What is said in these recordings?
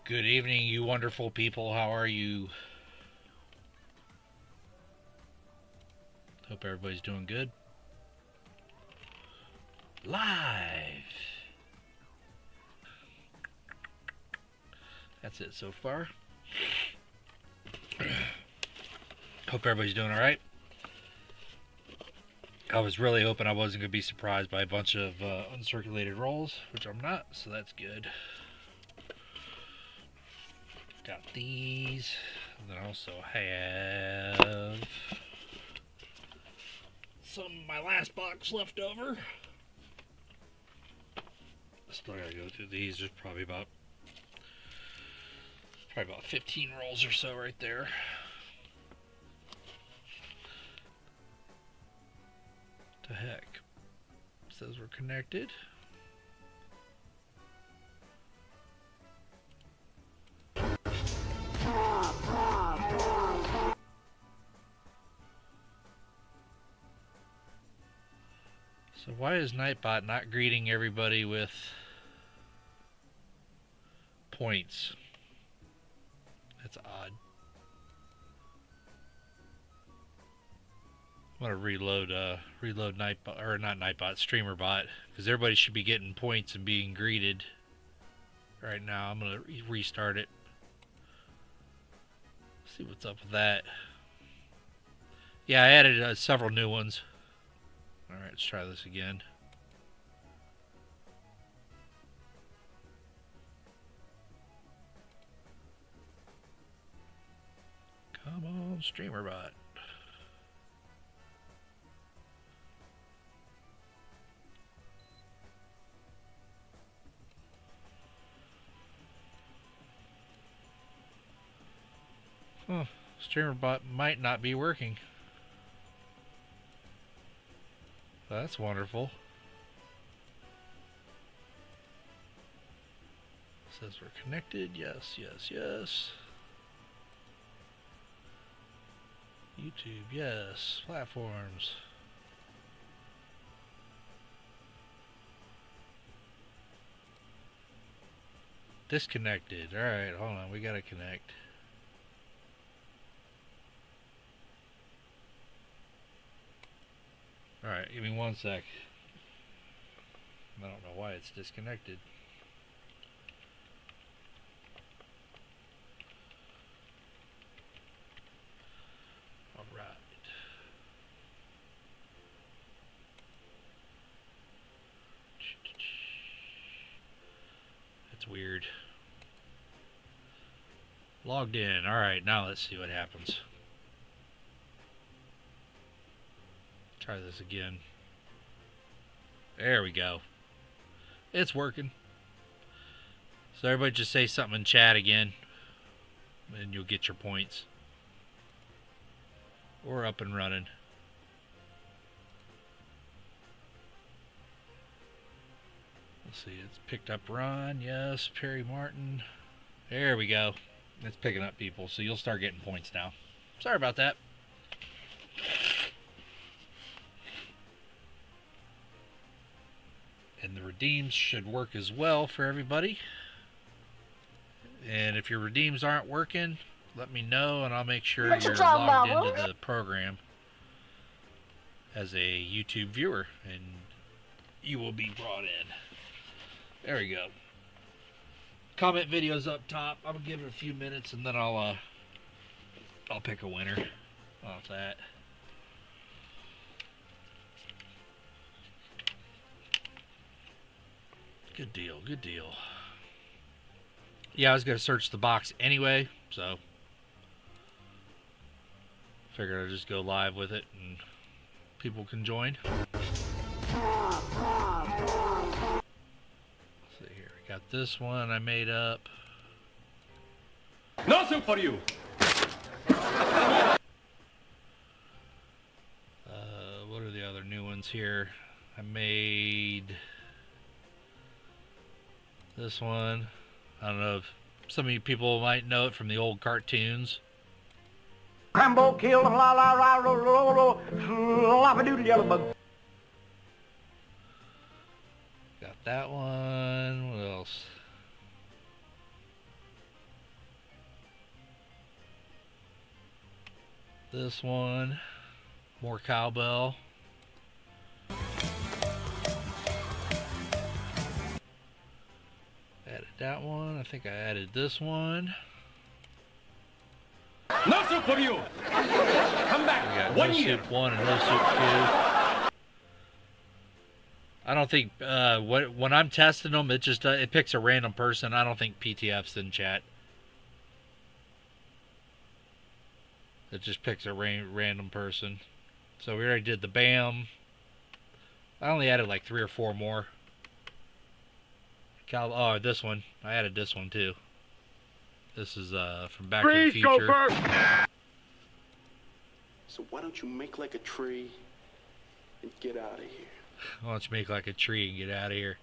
Good evening, you wonderful people. How are you? Hope everybody's doing good. Live. That's it so far. Hope everybody's doing alright. I was really hoping I wasn't going to be surprised by a bunch of uncirculated rolls, which I'm not, so that's good. Got these. And then I also have some of my last box left over. Still gotta go through these. There's probably about 15 rolls or so right there. The heck? It says we're connected. So why is Nightbot not greeting everybody with points? That's odd. I'm gonna reload Nightbot, or not Nightbot, StreamerBot, because everybody should be getting points and being greeted right now. I'm gonna restart it. See what's up with that. Yeah, I added several new ones. Alright, let's try this again. Come on, StreamerBot. Huh, StreamerBot might not be working. That's wonderful. Says we're connected. Yes, yes, yes. YouTube, yes. Platforms. Disconnected. Alright, hold on. We gotta connect. Alright, give me 1 sec. I don't know why it's disconnected. Alright. That's weird. Logged in. Alright, now let's see what happens. Try this again. There we go. It's working. So everybody just say something in chat again, and you'll get your points. We're up and running. Let's see, it's picked up Ron, yes, Perry Martin. There we go. It's picking up people, so you'll start getting points now. Sorry about that. And the redeems should work as well for everybody. And if your redeems aren't working, let me know and I'll make sure you're logged into the program as a YouTube viewer and you will be brought in. There we go. Comment videos up top. I'm gonna give it a few minutes and then I'll pick a winner off that. Good deal, good deal. Yeah, I was gonna search the box anyway, so figured I'd just go live with it and people can join. Let's see here, we got this one I made up. Nothing for you. What are the other new ones here? I made this one. I don't know if some of you people might know it from the old cartoons. Rambo killed him, la la la la la la la doodle yellow bug. Got that one. What else? This one. More cowbell. Added that one. I think I added this one. No soup for you. Come back. We got 1 no year. soup 1 and no soup 2. I don't think when I'm testing them, it just it picks a random person. I don't think PTF's in chat. It just picks a random person. So we already did the BAM. I only added like 3 or 4 more. Oh, this one. I added this one too. This is from Back to the Future. So why don't you make like a tree and get out of here? Why don't you make like a tree and get out of here?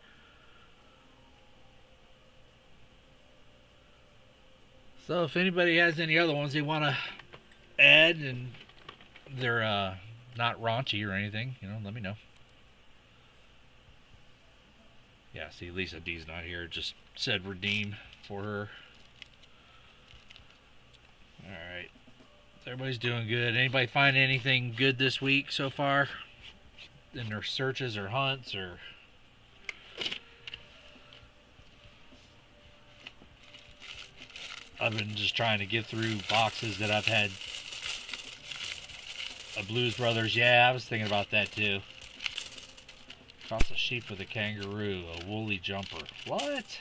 So if anybody has any other ones they want to add and they're not raunchy or anything, you know, let me know. Yeah, see, Lisa D's not here. Just said redeem for her. Alright. Everybody's doing good. Anybody find anything good this week so far? In their searches or hunts or... I've been just trying to get through boxes that I've had. A Blues Brothers. Yeah, I was thinking about that too. Cross a sheep with a kangaroo, a woolly jumper. What?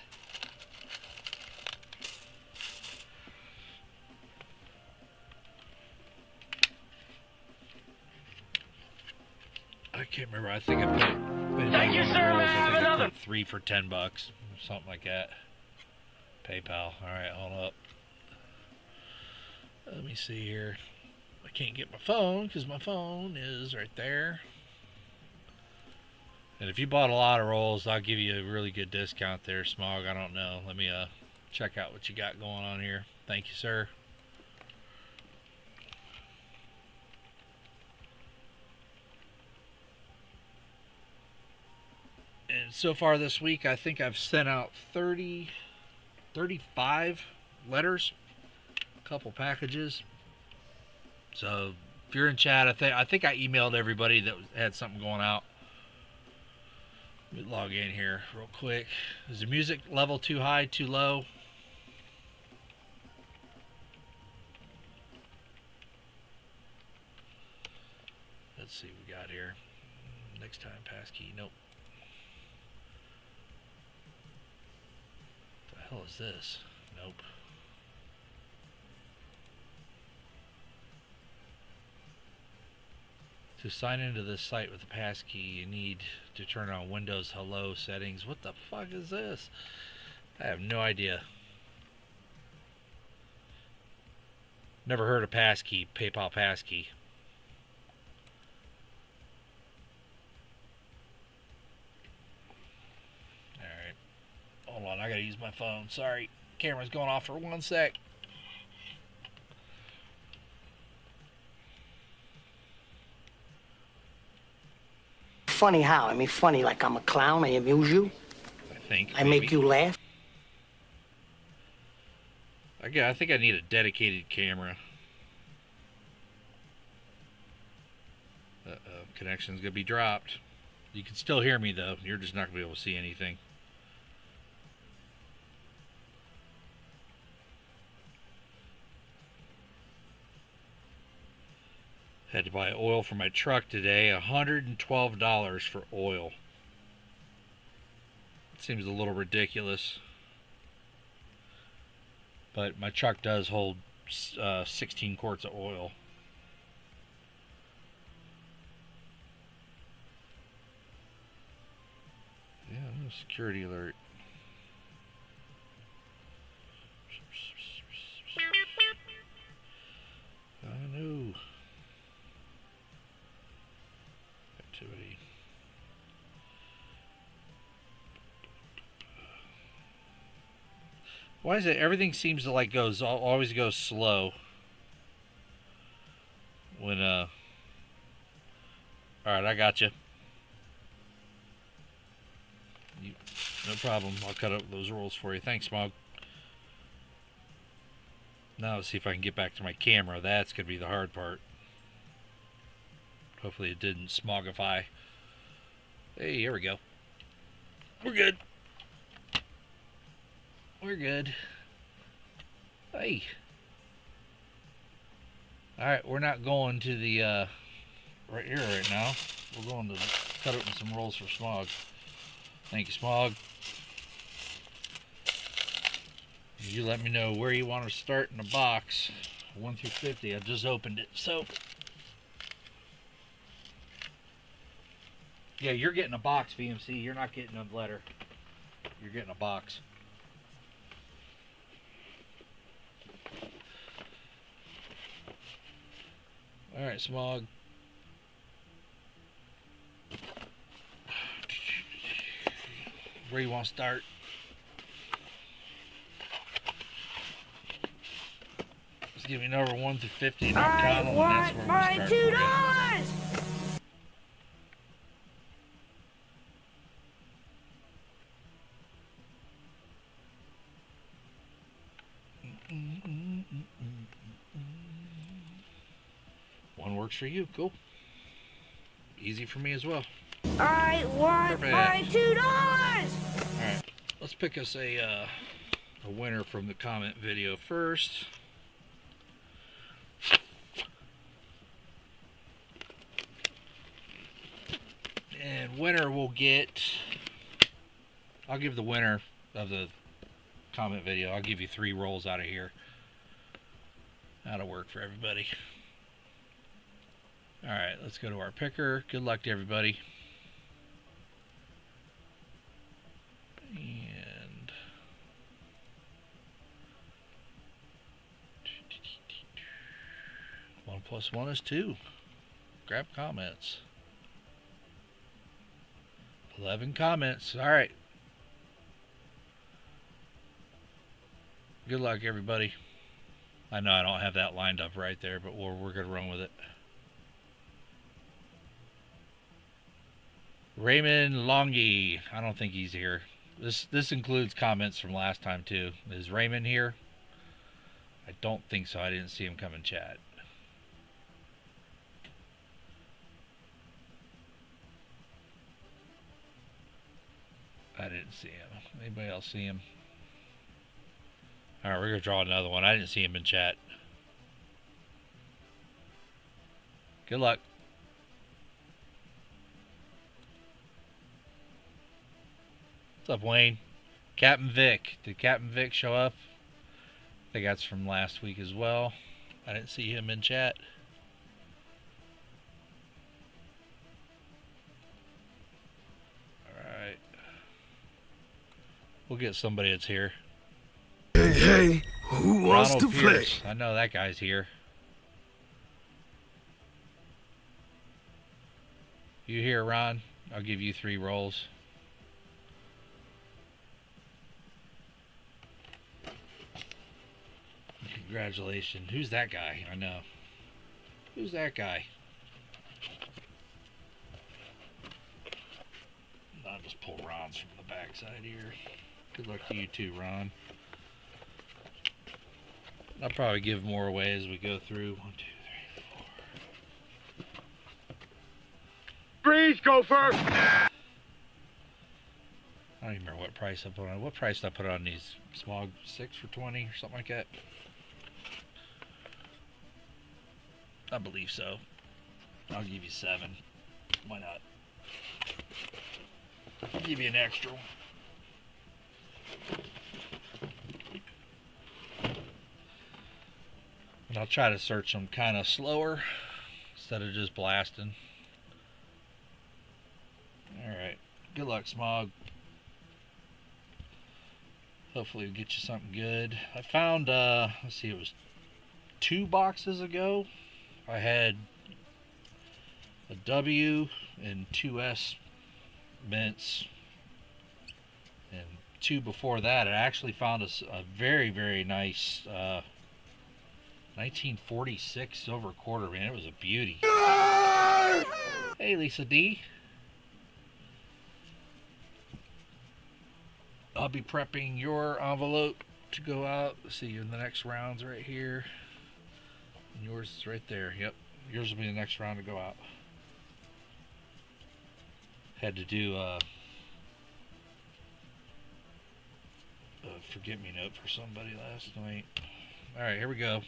I can't remember. I think I put Thank you, sir. May I have I another? put 3 for $10, something like that. PayPal. All right, hold up. Let me see here. I can't get my phone because my phone is right there. And if you bought a lot of rolls, I'll give you a really good discount there, Smog. I don't know. Let me check out what you got going on here. Thank you, sir. And so far this week, I think I've sent out 35 letters, a couple packages. So if you're in chat, I think I emailed everybody that had something going out. Let me log in here real quick. Is the music level too high, too low? Let's see what we got here. Next time, passkey. Nope. What the hell is this? Nope. To sign into this site with the passkey, you need to turn on Windows Hello settings. What the fuck is this? I have no idea. Never heard of passkey, PayPal passkey. Alright. Hold on, I gotta use my phone. Sorry. Camera's going off for 1 sec. Funny how? I mean, funny like I'm a clown, I amuse you, I Maybe. make you laugh. I think I need a dedicated camera. Uh-oh, connection's gonna be dropped. You can still hear me though. You're just not gonna be able to see anything. Had to buy oil for my truck today. $112 for oil. It seems a little ridiculous. But my truck does hold 16 quarts of oil. Yeah, no security alert. I know. Activity. Why is it everything seems to like always goes slow when all right, I got you. No problem. I'll cut up those rolls for you. Thanks, Smog. Now let's see if I can get back to my camera. That's gonna be the hard part. Hopefully it didn't smogify. Hey, here we go. We're good. We're good. Hey. Alright, we're not going to the, right here right now. We're going to cut open some rolls for Smog. Thank you, Smog. You let me know where you want to start in the box. 1 through 50. I just opened it, so. Yeah, you're getting a box, VMC. You're not getting a letter. You're getting a box. Alright, Smog. Where you want to start? Just give me number 1 through 50 and I'll count them, and that's where we'll start. $2. One works for you, cool. Easy for me as well. I want my $2. Alright, let's pick us a winner from the comment video first. And winner will get, I'll give the winner of the comment video, I'll give you 3 rolls out of here. That'll work for everybody. Alright, let's go to our picker. Good luck to everybody. And 1 + 1 is 2. Grab comments. 11 comments. Alright. Good luck, everybody. I know I don't have that lined up right there, but we're going to run with it. Raymond Longy. I don't think he's here. This includes comments from last time too. Is Raymond here? I don't think so. I didn't see him come in chat. I didn't see him. Anybody else see him? Alright, we're going to draw another one. I didn't see him in chat. Good luck. What's up, Wayne? Captain Vic. Did Captain Vic show up? I think that's from last week as well. I didn't see him in chat. Alright. We'll get somebody that's here. Hey, who wants Ronald to play? Pierce. I know that guy's here. You here, Ron? I'll give you 3 rolls. Congratulations. Who's that guy? I know. Who's that guy? I'll just pull Ron's from the backside here. Good luck to you too, Ron. I'll probably give more away as we go through. 1, 2, 3, 4. Freeze, gopher! I don't even remember what price I put on. What price did I put on these? Smog 6 for 20 or something like that? I believe so. I'll give you 7. Why not? I'll give you an extra one. And I'll try to search them kind of slower instead of just blasting. Alright. Good luck, Smog. Hopefully we'll get you something good. I found, let's see, it was 2 boxes ago. I had a W and 2 S mints. And 2 before that, I actually found a very, very nice 1946 silver quarter, man. It was a beauty. Hey, Lisa D. I'll be prepping your envelope to go out. Let's see, in the next round's right here. And yours is right there. Yep. Yours will be the next round to go out. Had to do a Forgetmenote for somebody last night. Alright, here we go.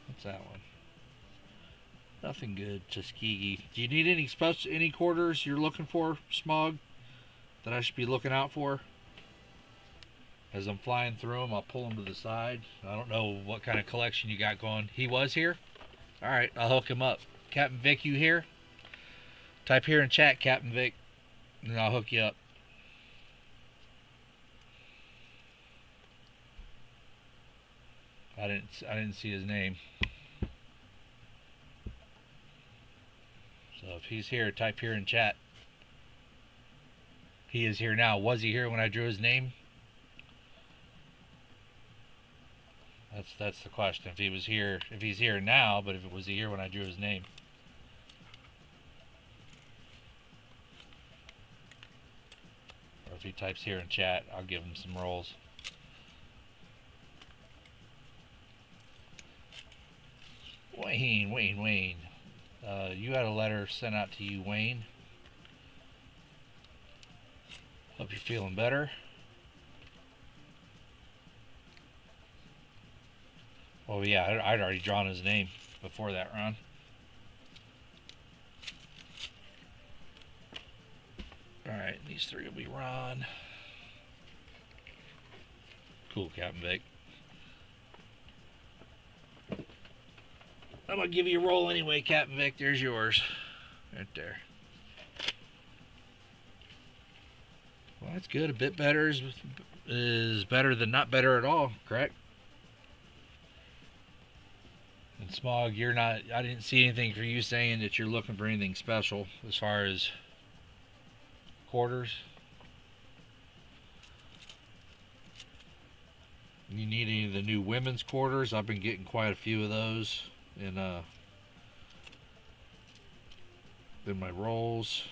What's that one? Nothing good, Tuskegee. Do you need any quarters you're looking for, Smog, that I should be looking out for? As I'm flying through them, I'll pull them to the side. I don't know what kind of collection you got going. He was here? Alright, I'll hook him up. Captain Vic, you here? Type here in chat, Captain Vic, and I'll hook you up. I didn't see his name. So if he's here, type here in chat. He is here now. Was he here when I drew his name? That's the question. If he was here, if he's here now, but if it was here when I drew his name. Or if he types here in chat, I'll give him some rolls. Wayne. You had a letter sent out to you, Wayne. Hope you're feeling better. Oh yeah, I'd already drawn his name before that, Ron. Alright, these three will be Ron. Cool, Captain Vic. I'm gonna give you a roll anyway, Captain Vic. There's yours. Right there. Well, that's good. A bit better is better than not better at all, correct? And Smog, you're not... I didn't see anything for you saying that you're looking for anything special as far as quarters. You need any of the new women's quarters? I've been getting quite a few of those in my rolls.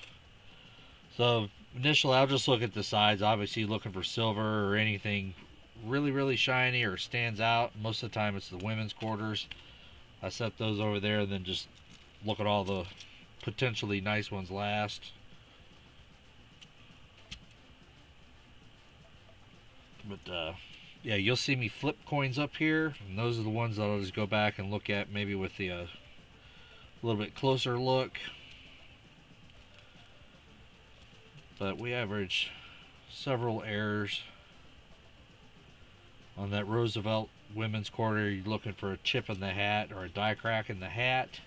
So initially I'll just look at the sides, obviously looking for silver or anything really shiny or stands out. Most of the time it's the women's quarters. I set those over there and then just look at all the potentially nice ones last. But yeah, you'll see me flip coins up here, and those are the ones that I'll just go back and look at maybe with the a little bit closer look. But we average several errors on that Roosevelt women's quarter. You're looking for a chip in the hat or a die crack in the hat.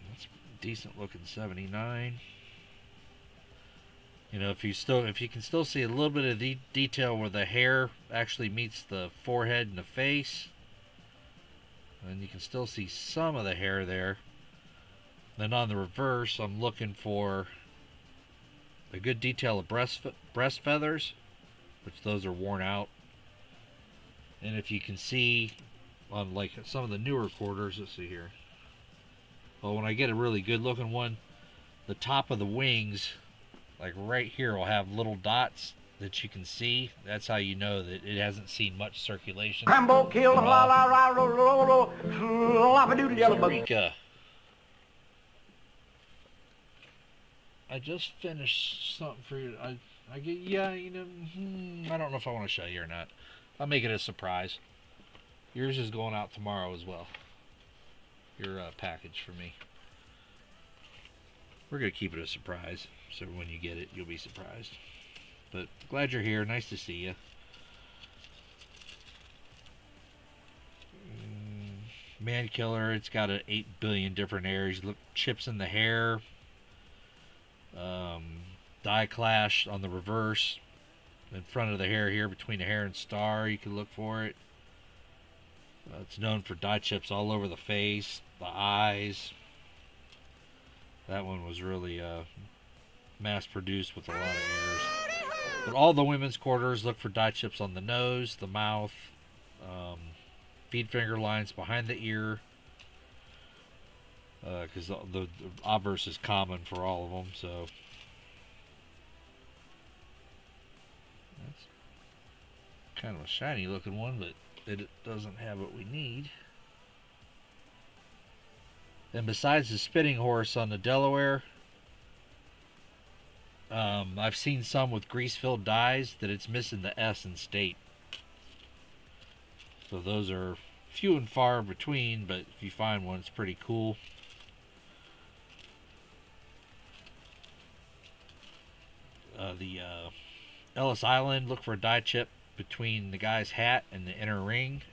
That's decent looking 79. You know, if you can still see a little bit of the detail where the hair actually meets the forehead and the face, and you can still see some of the hair there. Then on the reverse, I'm looking for a good detail of breast feathers, which those are worn out. And if you can see on like some of the newer quarters, let's see here. Well, when I get a really good looking one, the top of the wings, like right here, will have little dots that you can see. That's how you know that it hasn't seen much circulation. Rambo killed him, la la la la la la la doodle yellow bug. Eureka. I just finished something for you. I get, yeah, you know, I don't know if I want to show you or not. I'll make it a surprise. Yours is going out tomorrow as well. Your package for me. We're going to keep it a surprise, so when you get it, you'll be surprised. But glad you're here. Nice to see you. Man Killer, it's got 8 billion different areas. Look, chips in the hair. Die clash on the reverse. In front of the hair here, between the hair and star, you can look for it. It's known for die chips all over the face, the eyes. That one was really mass produced with a lot of errors. But all the women's quarters look for die chips on the nose, the mouth, feed finger lines behind the ear, because the obverse is common for all of them. So that's kind of a shiny looking one, but it doesn't have what we need. And besides the spinning horse on the Delaware, I've seen some with grease-filled dies that it's missing the S in state. So those are few and far between, but if you find one, it's pretty cool. The Ellis Island, look for a die chip between the guy's hat and the inner ring.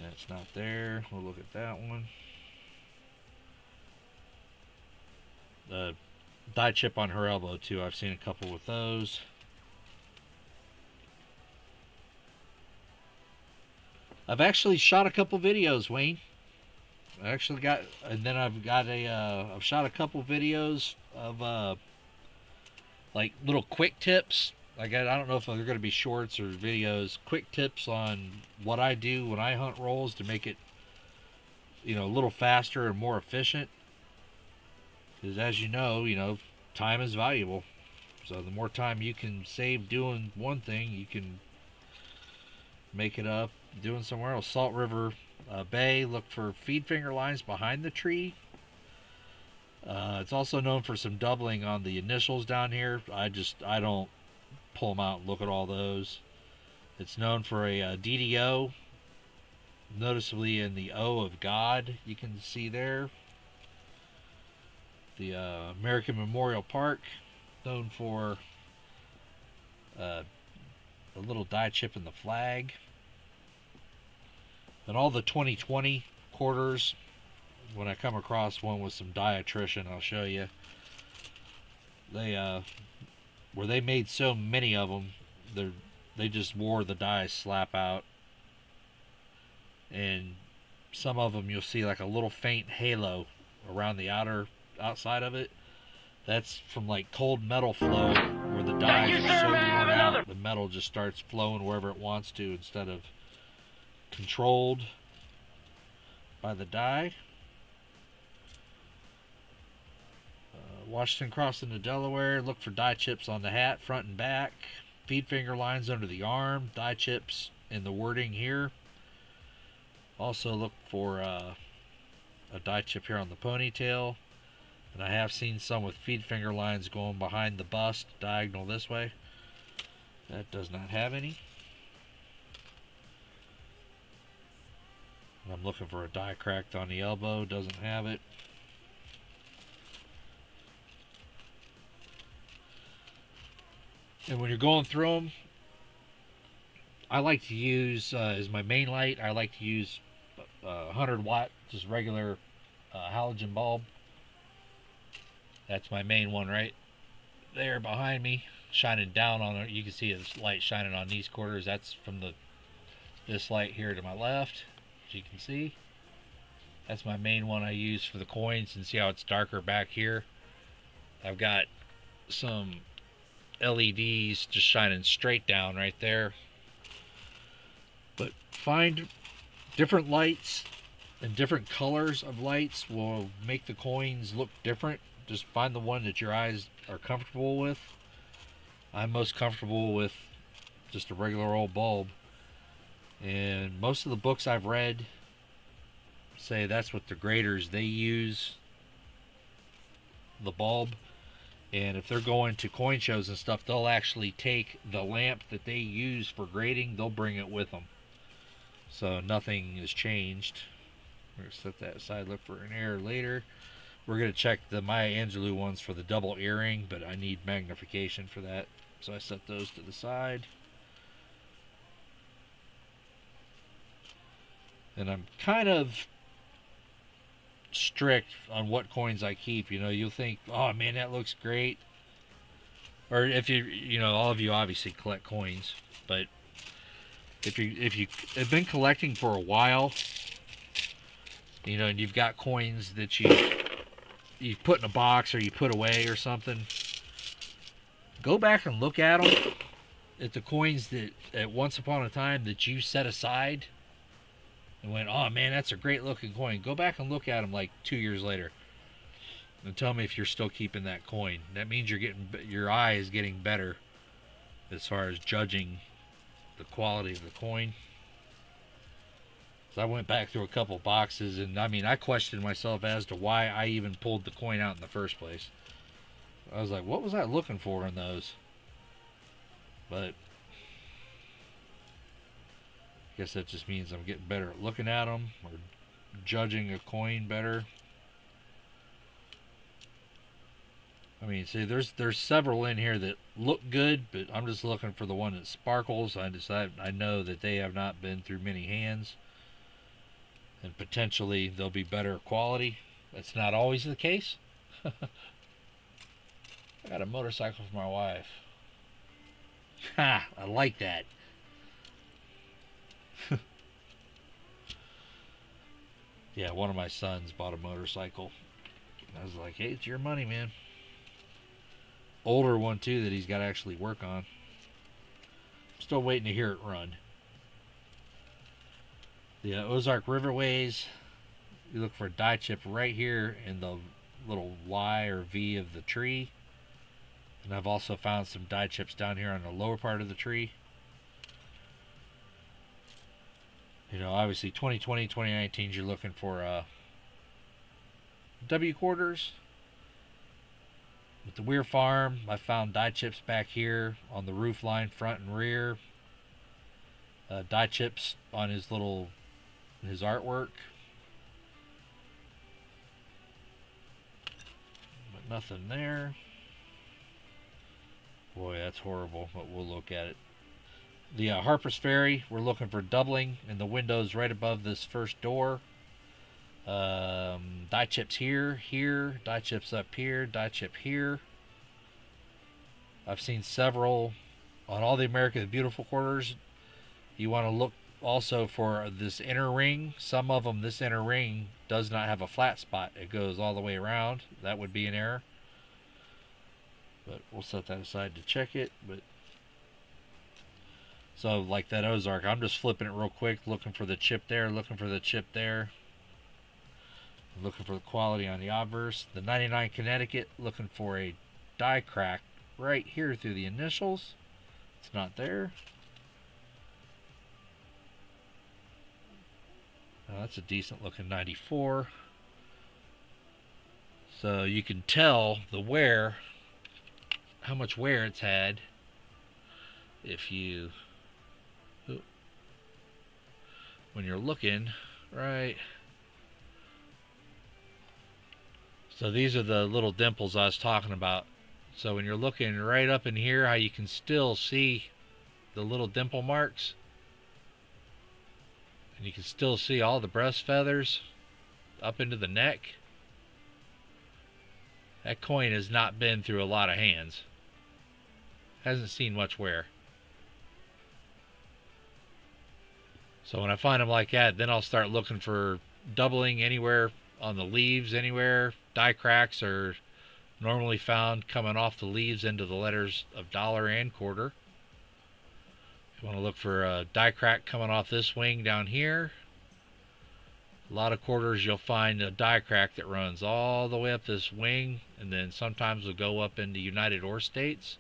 That's not there. We'll look at that one. The die chip on her elbow too. I've seen a couple with those. I've actually shot a couple videos, Wayne. I've shot a couple videos of like little quick tips. Like I don't know if they're going to be shorts or videos. Quick tips on what I do when I hunt rolls to make it, a little faster and more efficient. Because as you know, time is valuable. So the more time you can save doing one thing, you can make it up doing somewhere else. Salt River Bay, look for feed finger lines behind the tree. It's also known for some doubling on the initials down here. I don't pull them out and look at all those. It's known for a DDO, noticeably in the O of God, you can see there. The American Memorial Park, known for a little die chip in the flag. And all the 2020 quarters, when I come across one with some die attrition, I'll show you. Where they made so many of them, they just wore the dies slap out. And some of them you'll see like a little faint halo around the outside of it. That's from like cold metal flow, where the dies are so worn out, the metal just starts flowing wherever it wants to instead of controlled by the die. Washington crossing the Delaware, look for die chips on the hat, front and back. Feed finger lines under the arm, die chips in the wording here. Also look for a die chip here on the ponytail. And I have seen some with feed finger lines going behind the bust, diagonal this way. That does not have any. I'm looking for a die cracked on the elbow, doesn't have it. And when you're going through them, I like to use, as my main light, I like to use 100 watt, just regular halogen bulb. That's my main one right there behind me, shining down on it. You can see this light shining on these quarters. That's from this light here to my left, as you can see. That's my main one I use for the coins, and see how it's darker back here. I've got some LEDs just shining straight down right there. But find different lights, and different colors of lights will make the coins look different. Just find the one that your eyes are comfortable with. I'm most comfortable with just a regular old bulb, and most of the books I've read say that's what the graders, they use the bulb. And if they're going to coin shows and stuff, they'll actually take the lamp that they use for grading, they'll bring it with them. So nothing has changed. We're going to set that aside, look for an error later. We're going to check the Maya Angelou ones for the double earring, but I need magnification for that. So I set those to the side. And I'm kind of strict on what coins I keep. You'll think, oh man, that looks great. Or if all of you obviously collect coins, but if you have been collecting for a while, and you've got coins that you put in a box or you put away or something, go back and look at them, at the coins that at once upon a time that you set aside and went, oh man, that's a great looking coin. Go back and look at them like 2 years later and tell me if you're still keeping that coin. That means your eye is getting better as far as judging the quality of the coin. So I went back through a couple boxes, and I mean, I questioned myself as to why I even pulled the coin out in the first place. I was like, what was I looking for in those? But I guess that just means I'm getting better at looking at them or judging a coin better. I mean, see, there's several in here that look good, but I'm just looking for the one that sparkles. I know that they have not been through many hands, and potentially they'll be better quality. That's not always the case. I got a motorcycle for my wife. Ha! I like that. Yeah, one of my sons bought a motorcycle. I was like, hey, it's your money, man. Older one, too, that he's got to actually work on. Still waiting to hear it run. The Ozark Riverways. You look for a die chip right here in the little Y or V of the tree. And I've also found some die chips down here on the lower part of the tree. You know, obviously 2020, 2019, you're looking for W quarters. With the Weir Farm, I found die chips back here on the roof line, front and rear. Die chips on his artwork. But nothing there. Boy, that's horrible, but we'll look at it. The Harper's Ferry, we're looking for doubling in the windows right above this first door. Die chips here, die chips up here, die chip here. I've seen several on all the American Beautiful quarters. You want to look also for this inner ring. Some of them, this inner ring does not have a flat spot. It goes all the way around. That would be an error. But we'll set that aside to check it. But so like that Ozark, I'm just flipping it real quick, looking for the chip there, looking for the chip there. Looking for the quality on the obverse. The 99 Connecticut, looking for a die crack right here through the initials. It's not there. Now that's a decent looking 94. So you can tell the wear, how much wear it's had, if you, when you're looking, right. So these are the little dimples I was talking about. So when you're looking right up in here, how you can still see the little dimple marks. And you can still see all the breast feathers up into the neck. That coin has not been through a lot of hands. Hasn't seen much wear. So when I find them like that, then I'll start looking for doubling anywhere on the leaves, anywhere. Die cracks are normally found coming off the leaves into the letters of dollar and quarter. You want to look for a die crack coming off this wing down here. A lot of quarters you'll find a die crack that runs all the way up this wing, and then sometimes will go up into United Ore States.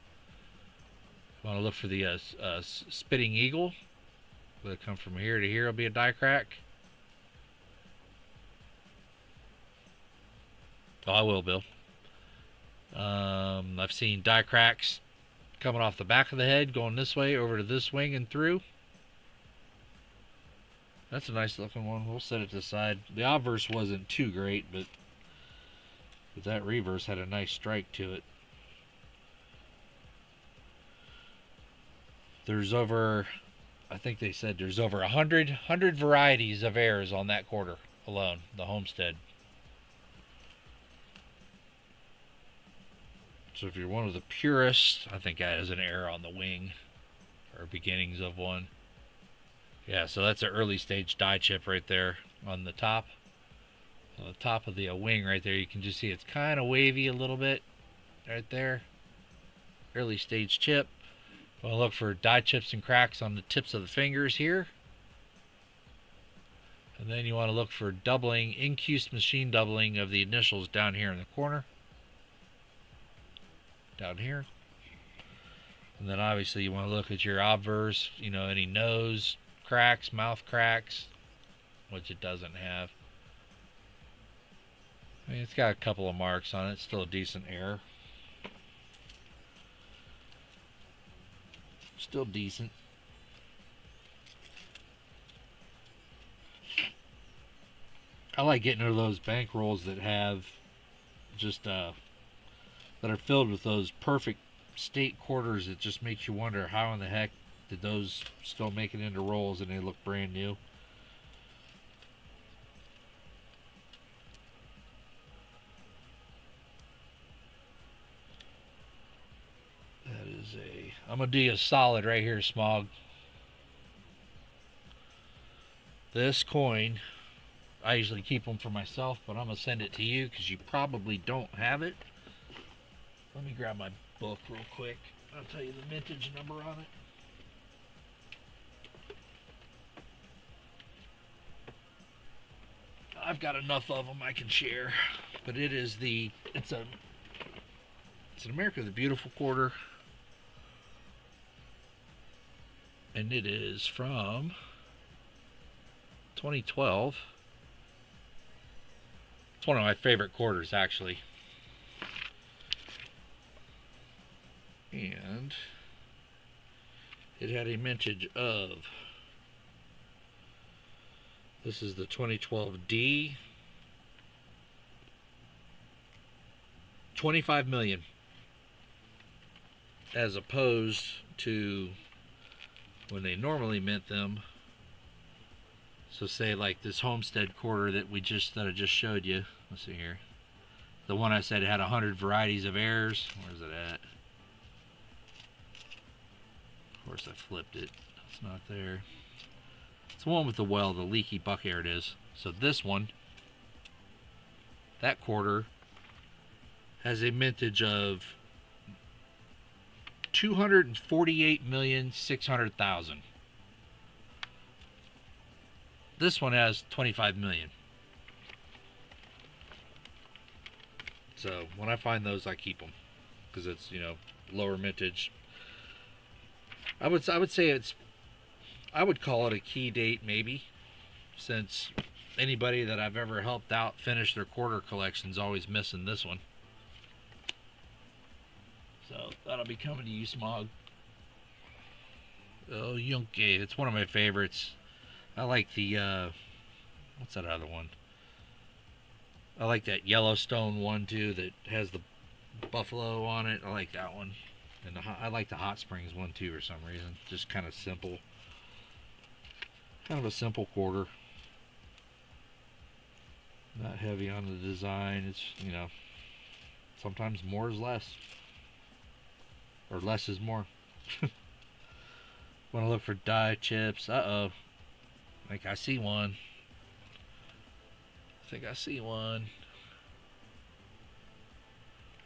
You want to look for the spitting eagle. Will it come from here to here? It'll be a die crack. Oh, I will, Bill. I've seen die cracks coming off the back of the head, going this way over to this wing and through. That's a nice looking one. We'll set it to the side. The obverse wasn't too great, but that reverse had a nice strike to it. There's over, I think they said there's over 100 varieties of airs on that quarter alone, the Homestead. So if you're one of the purists, I think that is an error on the wing, or beginnings of one. Yeah, so that's an early stage die chip right there on the top. On the top of the wing right there, you can just see it's kind of wavy a little bit right there. Early stage chip. We'll look for die chips and cracks on the tips of the fingers here. And then you want to look for doubling, incused machine doubling of the initials down here in the corner. Down here. And then obviously you want to look at your obverse, you know, any nose cracks, mouth cracks. which it doesn't have. I mean, it's got a couple of marks on it. It's still a decent error. Still decent. I like getting rid of those bank rolls that have just that are filled with those perfect state quarters. It just makes you wonder how in the heck did those still make it into rolls and they look brand new. That is a... I'm going to do you a solid right here, Smog. This coin, I usually keep them for myself, but I'm going to send it to you because you probably don't have it. Let me grab my book real quick. I'll tell you the vintage number on it. I've got enough of them I can share, but it is the... It's an America the Beautiful quarter. And it is from 2012. It's one of my favorite quarters, actually. And it had a mintage of... This is the 2012D. 25 million. As opposed to when they normally mint them. So say like this Homestead quarter that I just showed you. Let's see here. The one I said had 100 varieties of errors. Where's it at? Of course I flipped it. It's not there. It's the one with the well, the leaky buck air it is. So this one, that quarter, has a mintage of 248,600,000. This one has 25 million. So when I find those, I keep them because it's, you know, lower mintage. I would say it's... I would call it a key date, maybe, since anybody that I've ever helped out finish their quarter collection's always missing this one. So that'll be coming to you, Smog. Oh, Yunke. It's one of my favorites. I like the, what's that other one? I like that Yellowstone one, too, that has the buffalo on it. I like that one. And I like the Hot Springs one, too, for some reason. Just kind of simple. Kind of a simple quarter. Not heavy on the design. It's, you know, sometimes more is less. Or less is more. Want to look for die chips. Uh-oh. I think I see one.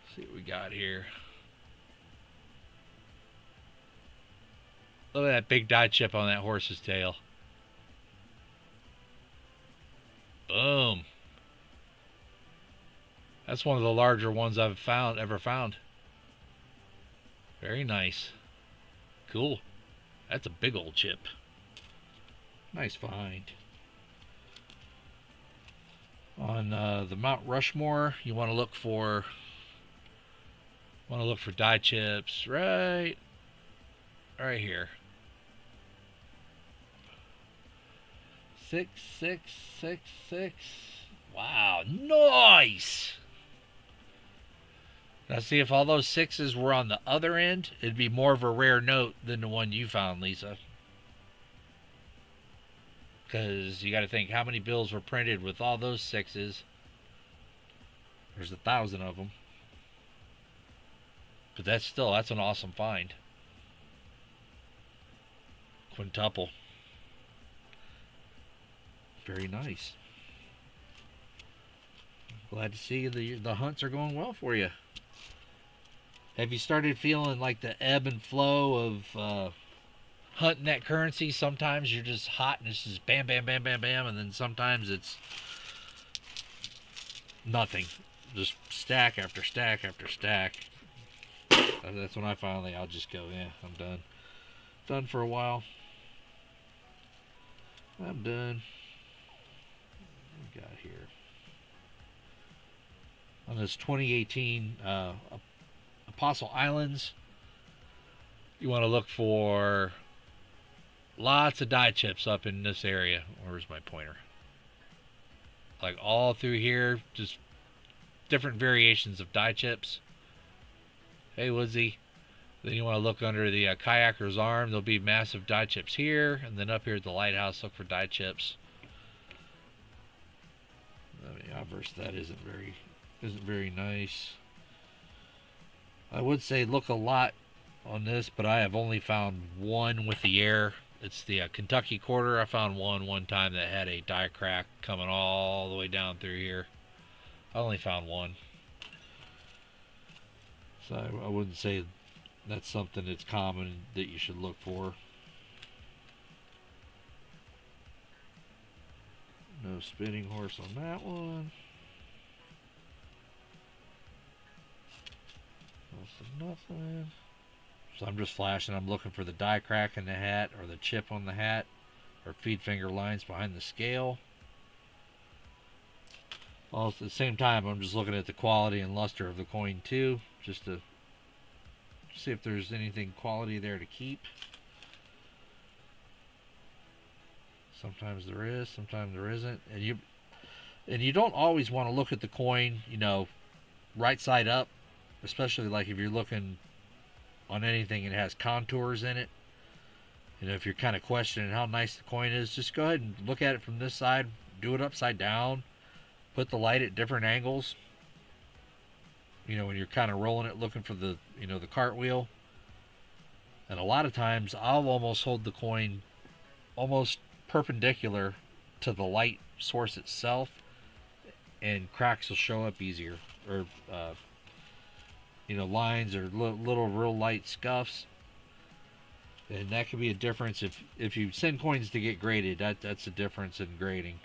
Let's see what we got here. Look at that big die chip on that horse's tail. Boom. That's one of the larger ones I've ever found. Very nice. Cool. That's a big old chip. Nice find. On the Mount Rushmore, you want to look for die chips right here. 6666. Wow, nice. Now see, if all those sixes were on the other end, it'd be more of a rare note than the one you found, Lisa. Because you got to think, how many bills were printed with all those sixes? There's 1,000 of them. But that's an awesome find. Quintuple. Very nice. Glad to see the hunts are going well for you. Have you started feeling like the ebb and flow of hunting that currency? Sometimes you're just hot and it's just bam, bam, bam, bam, bam, and then sometimes it's nothing. Just stack after stack after stack. That's when I'll just go, yeah, I'm done. Done for a while. I'm done. we got here? On this 2018 Apostle Islands, you want to look for lots of die chips up in this area. Where's my pointer? Like all through here, just different variations of die chips. Hey, Woodsy. Then you want to look under the kayaker's arm. There'll be massive die chips here, and then up here at the lighthouse, look for die chips. I mean, obverse that isn't very nice. I would say look a lot on this, but I have only found one with the air. It's the Kentucky quarter. I found one time that had a die crack coming all the way down through here. I only found one. So I wouldn't say that's something that's common that you should look for. No spinning horse on that one. Nothing. So I'm just flashing. I'm looking for the die crack in the hat, or the chip on the hat, or feed finger lines behind the scale. Also, at the same time, I'm just looking at the quality and luster of the coin too, just to see if there's anything quality there to keep. Sometimes there is, sometimes there isn't, and you don't always want to look at the coin, you know, right side up, especially like if you're looking on anything and it has contours in it. You know, if you're kind of questioning how nice the coin is, just go ahead and look at it from this side, do it upside down, put the light at different angles. You know, when you're kind of rolling it, looking for the, you know, the cartwheel. And a lot of times I'll almost hold the coin almost perpendicular to the light source itself, and cracks will show up easier, or you know, lines or little real light scuffs. And that could be a difference if you send coins to get graded. That's a difference in grading,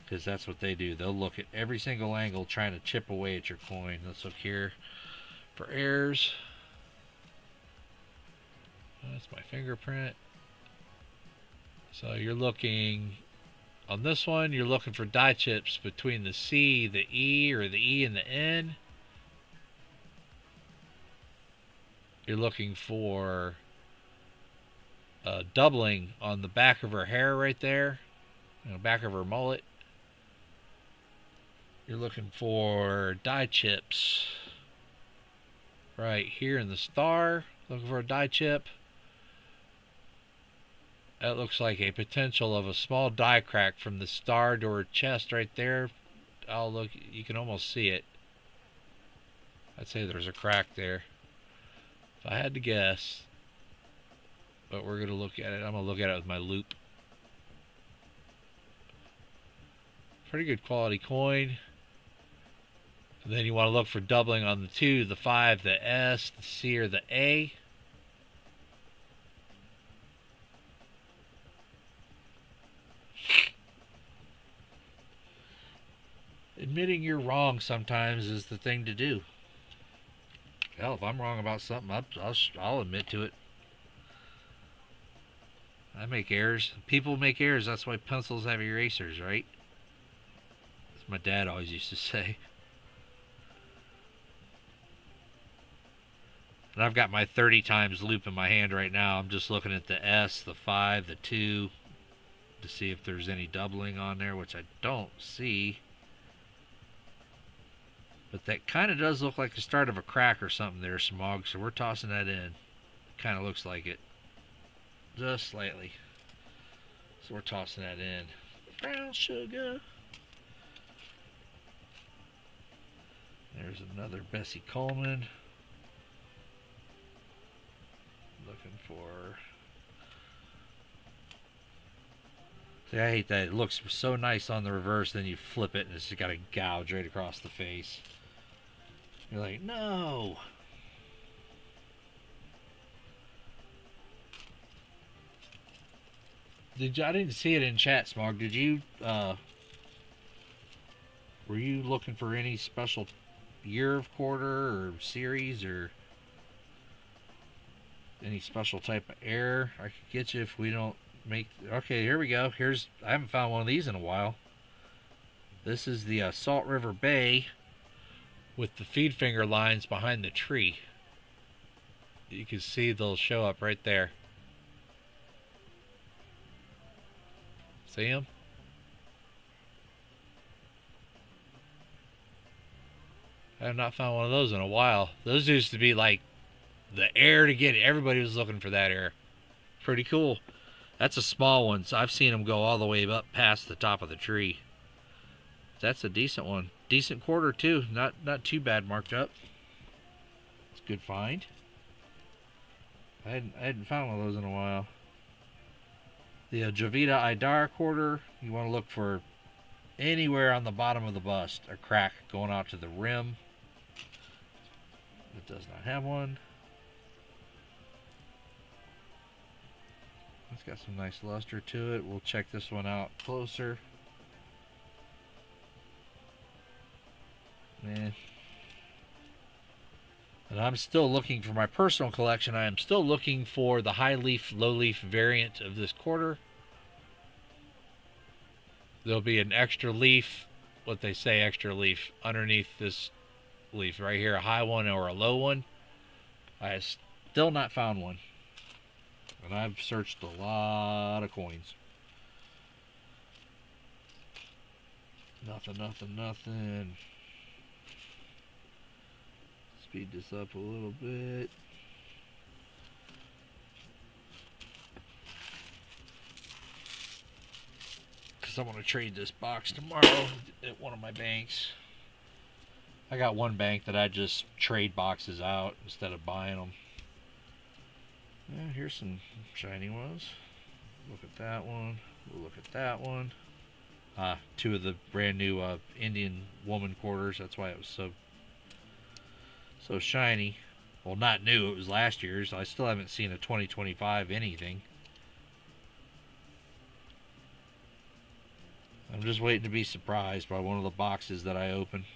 because that's what they do. They'll look at every single angle trying to chip away at your coin. Let's look here for errors. That's my fingerprint. So you're looking on this one, you're looking for die chips between the C, the E, or the E and the N. You're looking for doubling on the back of her hair right there, you know, back of her mullet. You're looking for die chips right here in the star. Looking for a die chip. That looks like a potential of a small die crack from the star to her chest right there. Oh, look, you can almost see it. I'd say there's a crack there. If I had to guess, but we're going to look at it. I'm going to look at it with my loop. Pretty good quality coin. And then you want to look for doubling on the 2, the 5, the S, the C, or the A. Admitting you're wrong sometimes is the thing to do. Hell, if I'm wrong about something, I'll admit to it. I make errors. People make errors. That's why pencils have erasers, right? That's my dad always used to say. And I've got my 30 times loop in my hand right now. I'm just looking at the S, the 5, the 2 to see if there's any doubling on there, which I don't see. But that kind of does look like the start of a crack or something there, Smog, so we're tossing that in. Kind of looks like it. Just slightly. So we're tossing that in. Brown sugar. There's another Bessie Coleman. Looking for... See, I hate that. It looks so nice on the reverse, then you flip it and it's got a gouge right across the face. You're like, no! I didn't see it in chat, Smog. Did you, were you looking for any special year of quarter or series or any special type of error I could get you if we don't Okay, here we go. I haven't found one of these in a while. This is the Salt River Bay with the feed finger lines behind the tree. You can see they'll show up right there. See them? I have not found one of those in a while. Those used to be like the air to get it. Everybody was looking for that air. Pretty cool. That's a small one, so I've seen them go all the way up past the top of the tree. That's a decent one. Decent quarter too. Not too bad marked up. It's a good find. I hadn't found one of those in a while. The Jovita Idara quarter. You want to look for anywhere on the bottom of the bust, a crack going out to the rim. It does not have one. It's got some nice luster to it. We'll check this one out closer. Man. And I'm still looking for my personal collection. I am still looking for the high leaf, low leaf variant of this quarter. There'll be an extra leaf, what they say extra leaf, underneath this leaf right here, a high one or a low one. I have still not found one. And I've searched a lot of coins. Nothing. Speed this up a little bit. Because I want to trade this box tomorrow at one of my banks. I got one bank that I just trade boxes out instead of buying them. Yeah, here's some shiny ones. Look at that one. We'll look at that one. Two of the brand new Indian woman quarters. That's why it was so shiny. Well, not new. It was last year's. I still haven't seen a 2025 anything. I'm just waiting to be surprised by one of the boxes that I open.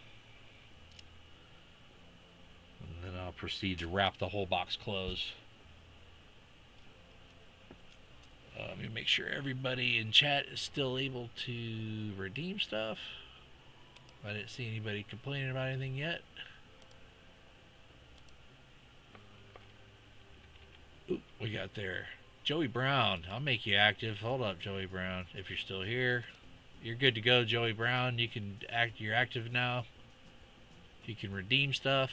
And then I'll proceed to wrap the whole box closed. Let me make sure everybody in chat is still able to redeem stuff. I didn't see anybody complaining about anything yet. Ooh, we got there. Joey Brown. I'll make you active. Hold up, Joey Brown. If you're still here, you're good to go, Joey Brown. You can you're active now. You can redeem stuff.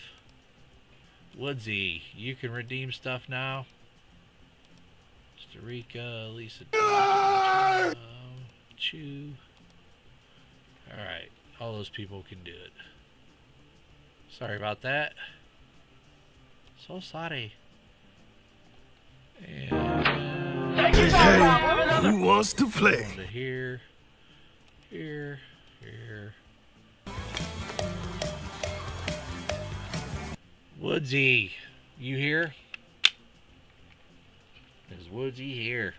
Woodsy, you can redeem stuff now. Costa Rica, Lisa, Chew. Alright, all those people can do it. Sorry about that. So sorry. And Hey, who wants to play? to here. Woodsy, you here? Is Woodsy here?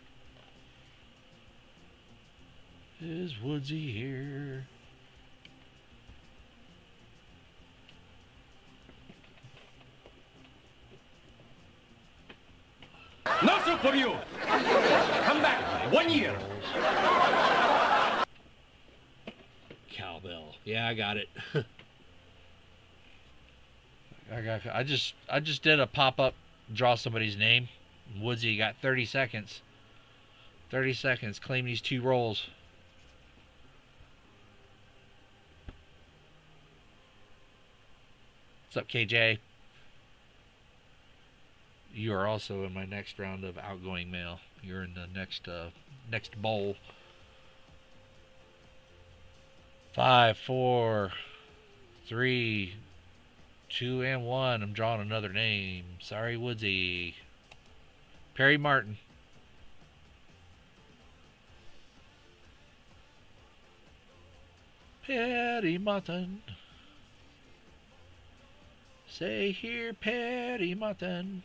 Is Woodsy here? Nothing for you. Come back 1 year. Cowbell. Yeah, I got it. I just did a pop-up, draw somebody's name. Woodsy got 30 seconds. 30 seconds. Claim these 2 rolls. What's up, KJ? You are also in my next round of outgoing mail. You're in the next bowl. 5, 4, 3, 2, and 1. I'm drawing another name. Sorry, Woodsy. Perry Martin. Perry Martin. Say here, Perry Martin.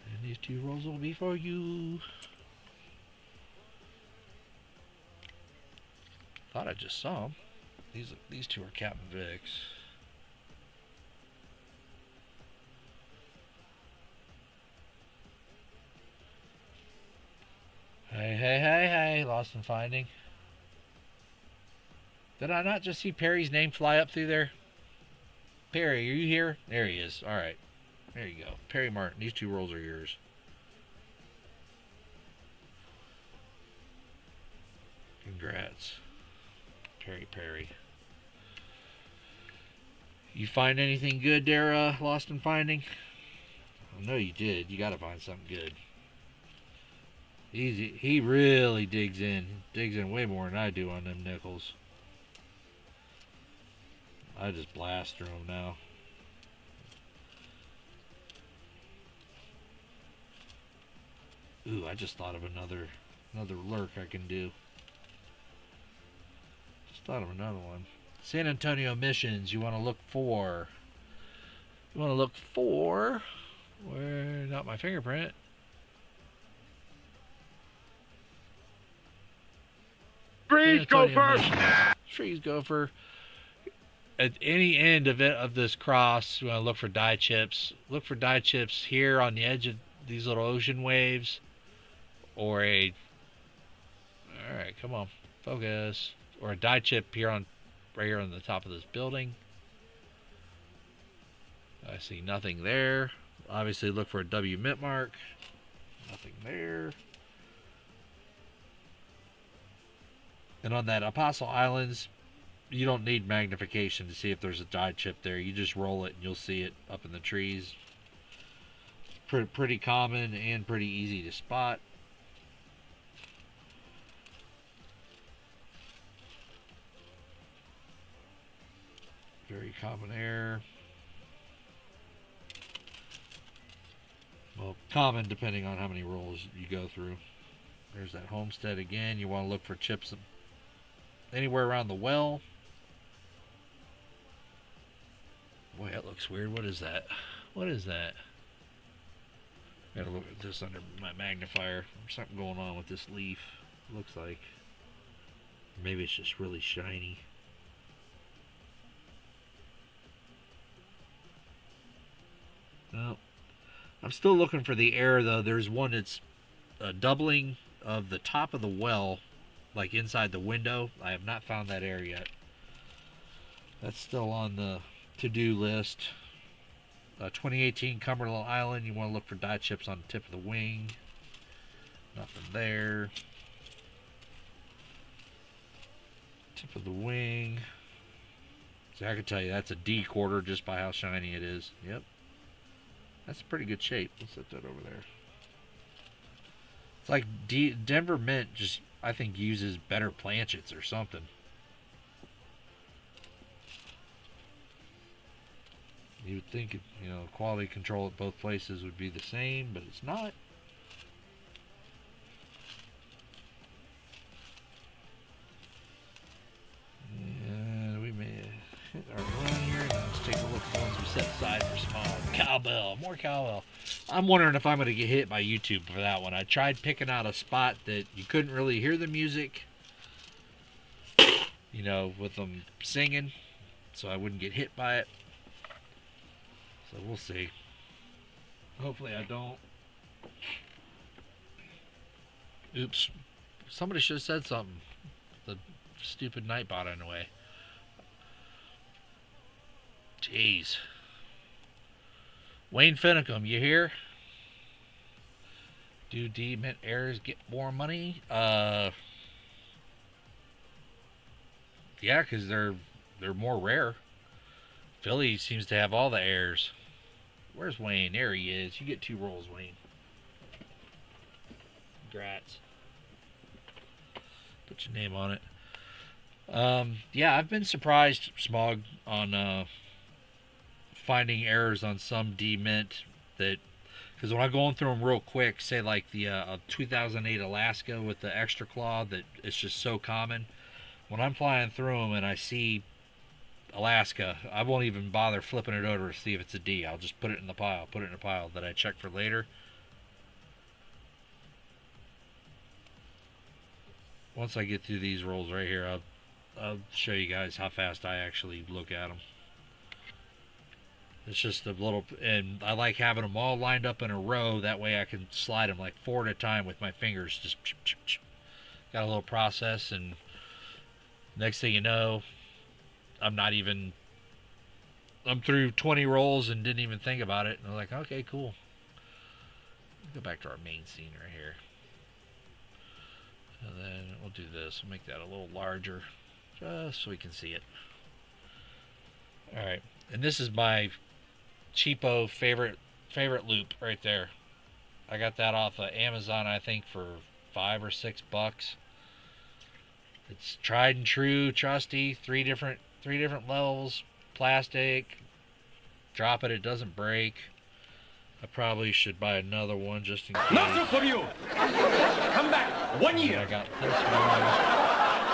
And these 2 rolls will be for you. Thought I just saw them. These 2 are Captain Vicks. Lost and Finding. Did I not just see Perry's name fly up through there? Perry, are you here? There he is. All right. There you go. Perry Martin. These 2 rolls are yours. Congrats. Perry. You find anything good there, Lost and Finding? I know you did. You got to find something good. He really digs in way more than I do on them nickels. I just blast through them now. Ooh, I just thought of another lurk I can do. Just thought of another one. San Antonio missions. You want to look for. Where? Not my fingerprint. Freeze, Gopher! Freeze, Gopher. At any end of this cross, you want to look for dye chips. Look for dye chips here on the edge of these little ocean waves, or a. All right, come on, focus. Or a dye chip here right here on the top of this building. I see nothing there. Obviously, look for a W mint mark. Nothing there. And on that Apostle Islands, you don't need magnification to see if there's a dye chip there. You just roll it and you'll see it up in the trees. It's pretty common and pretty easy to spot. Very common error. Well, common depending on how many rolls you go through. There's that homestead again. You want to look for chips anywhere around the well. Boy, that looks weird. What is that? What is that? Gotta look at this under my magnifier. There's something going on with this leaf. Looks like. Maybe it's just really shiny. No. I'm still looking for the error though. There's one that's a doubling of the top of the well, like inside the window. I have not found that error yet. That's still on the to-do list. 2018 Cumberland Island. You want to look for dye chips on the tip of the wing. Nothing there. Tip of the wing. So I can tell you that's a D quarter just by how shiny it is. Yep. That's a pretty good shape. Let's set that over there. It's like Denver Mint just, I think, uses better planchets or something. You would think, you know, quality control at both places would be the same, but it's not. And we may hit our run here. Let's take a look at the ones we set aside for small. Cowbell, more cowbell. I'm wondering if I'm going to get hit by YouTube for that one. I tried picking out a spot that you couldn't really hear the music, you know, with them singing, so I wouldn't get hit by it. So we'll see. Hopefully I don't. Oops. Somebody should have said something. The stupid Nightbot in the way. Jeez. Wayne Finicum, you here? Do D-mint errors get more money? Yeah, because they're more rare. Philly seems to have all the errors. Where's Wayne? There he is. You get 2 rolls, Wayne. Congrats. Put your name on it. Yeah, I've been surprised, Smog, on finding errors on some D-mint that, because when I'm going through them real quick, say like the 2008 Alaska with the extra claw, that it's just so common. When I'm flying through them and I see Alaska, I won't even bother flipping it over to see if it's a D. I'll just put it in the pile, that I check for later. Once I get through these rolls right here, I'll show you guys how fast I actually look at them. It's just a little, and I like having them all lined up in a row. That way I can slide them like 4 at a time with my fingers. Just got a little process, and next thing you know, I'm through 20 rolls and didn't even think about it. And I'm like, okay, cool. Go back to our main scene right here. And then we'll do this. We'll make that a little larger just so we can see it. Alright. And this is my cheapo favorite loop right there. I got that off of Amazon, I think, for $5 or $6. It's tried and true, trusty, three different levels, plastic. Drop it, it doesn't break. I probably should buy another one just in case. Nothing for you. Come back 1 year. I got this one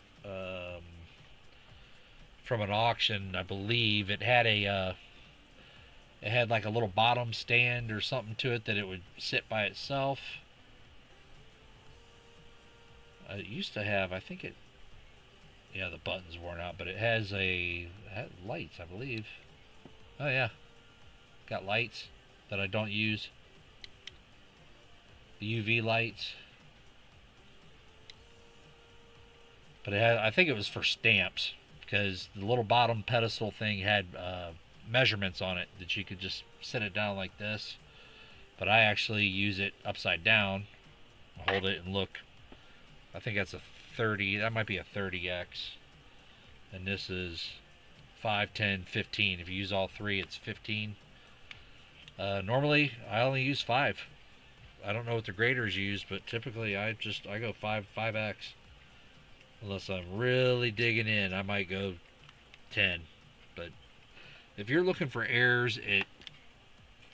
from an auction, I believe. It had like a little bottom stand or something to it that it would sit by itself. It used to have, I think it, yeah, the button's worn out, but it had lights, I believe. Oh yeah, got lights that I don't use. The UV lights. But it had, I think it was for stamps, because the little bottom pedestal thing had measurements on it that you could just set it down like this. But I actually use it upside down, hold it and look. I think that's a 30, that might be a 30x. And this is 5, 10, 15. If you use all three, it's 15. Normally, I only use 5. I don't know what the graders use, but typically I go 5x. Unless I'm really digging in, I might go 10. But if you're looking for errors at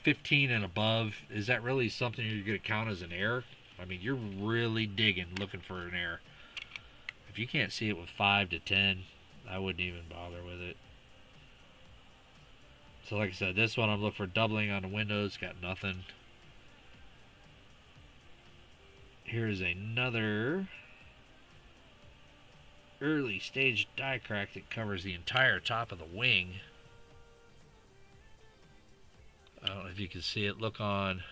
15 and above, is that really something you're going to count as an error? I mean, you're really digging, looking for an error. If you can't see it with 5 to 10, I wouldn't even bother with it. So like I said, this one I'm looking for doubling on the windows, got nothing. Here's another early stage die crack that covers the entire top of the wing. I don't know if you can see it. Look on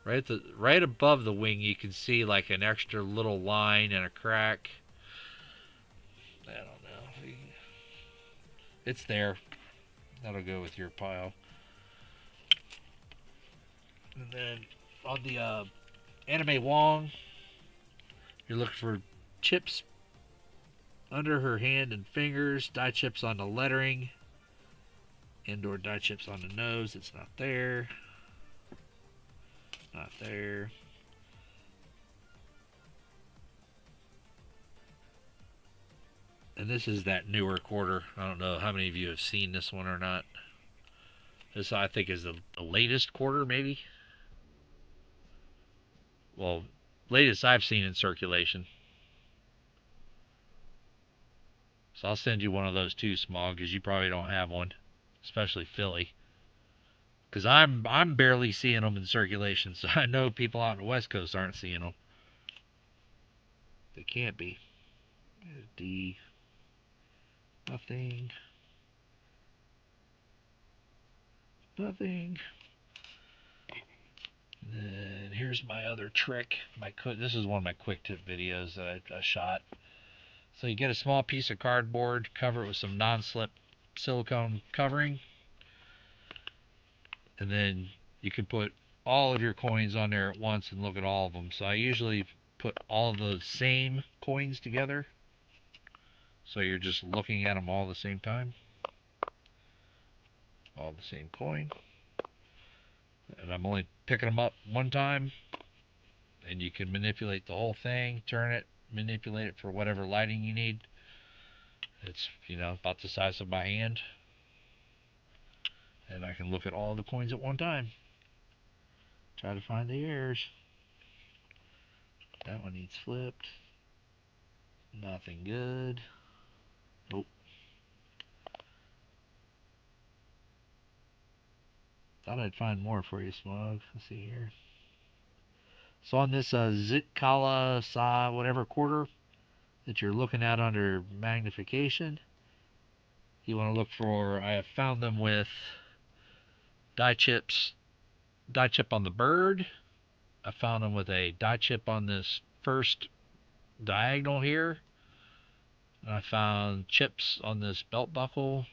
right above the wing, you can see like an extra little line and a crack. I don't know. It's there. That'll go with your pile. And then on the Anime Wong, you're looking for chips under her hand and fingers, die chips on the lettering, and/or die chips on the nose. It's not there. Not there. And this is that newer quarter. I don't know how many of you have seen this one or not. This, I think, is the latest quarter, maybe. Well, latest I've seen in circulation. So I'll send you one of those too, Smog, because you probably don't have one, especially Philly. Because I'm barely seeing them in circulation, so I know people out on the West Coast aren't seeing them. They can't be. D. Nothing. Nothing. And then here's my other trick. This is one of my quick tip videos that I shot. So you get a small piece of cardboard, cover it with some non-slip silicone covering, and then you can put all of your coins on there at once and look at all of them. So I usually put all of the same coins together, so you're just looking at them all at the same time. All the same coin. And I'm only picking them up one time, and you can manipulate the whole thing, turn it, manipulate it for whatever lighting you need. It's, you know, about the size of my hand, and I can look at all the coins at one time, try to find the errors. That one needs flipped. Nothing good. Nope. Thought I'd find more for you, Smug. Let's see here. So on this Zitkala Sa whatever quarter that you're looking at under magnification, you want to look for, I have found them with die chip on the bird, I found them with a die chip on this first diagonal here. And I found chips on this belt buckle,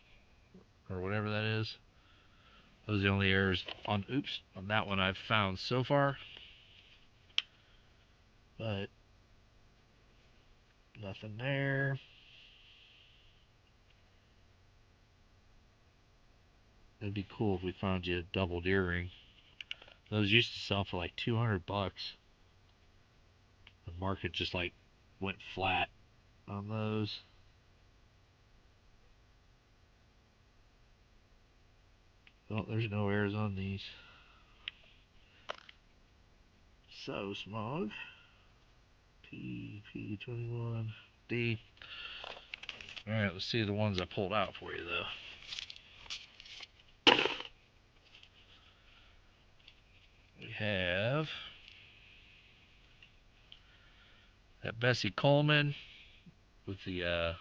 or whatever that is. Those are the only errors on that one I've found so far. But nothing there. It'd be cool if we found you a doubled earring. Those used to sell for like $200. The market just like went flat on those. Oh, there's no errors on these. So, Smog. P21D. Alright, let's see the ones I pulled out for you, though. We have that Bessie Coleman with the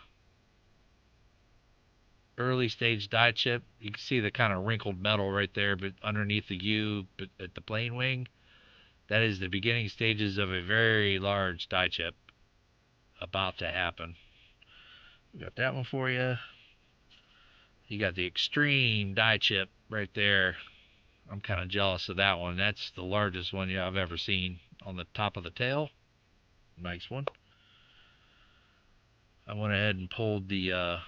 early stage die chip. You can see the kind of wrinkled metal right there, but underneath the U, but at the plane wing. That is the beginning stages of a very large die chip about to happen. We got that one for you. You got the extreme die chip right there. I'm kind of jealous of that one. That's the largest one I've ever seen on the top of the tail. Nice one. I went ahead and pulled the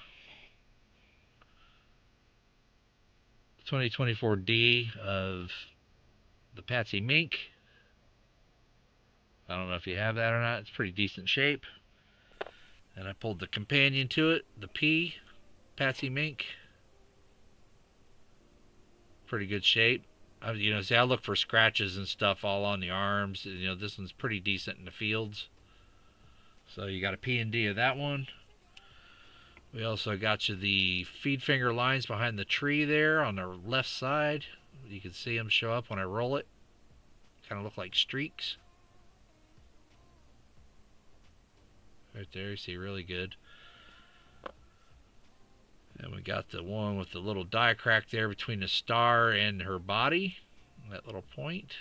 2024D of the Patsy Mink. I don't know if you have that or not. It's pretty decent shape. And I pulled the companion to it, the P Patsy Mink. Pretty good shape. See, I look for scratches and stuff all on the arms. This one's pretty decent in the fields. So you got a P and D of that one. We also got you the feed finger lines behind the tree there on the left side. You can see them show up when I roll it. Kind of look like streaks. Right there, you see really good. And we got the one with the little die crack there between the star and her body. That little point.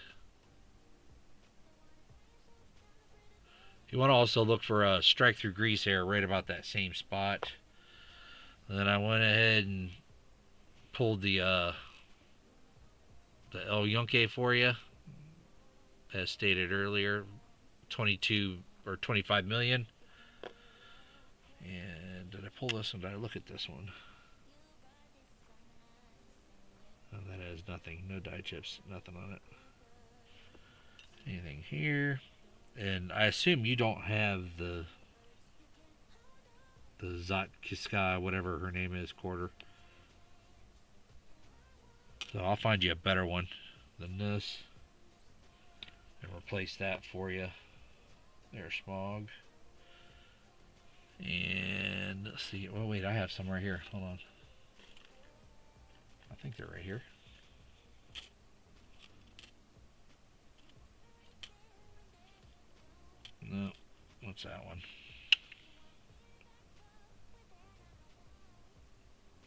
You want to also look for a strike through grease hair right about that same spot. And then I went ahead and pulled the El Yunque for you. As stated earlier, 22 or 25 million. And did I pull this one? Did I look at this one? Oh, that has nothing. No die chips. Nothing on it. Anything here? And I assume you don't have the Zatkiska, whatever her name is, quarter. So I'll find you a better one than this. And replace that for you. There's Smog. And let's see. Oh wait, I have some right here. Hold on. I think they're right here. No. What's that one?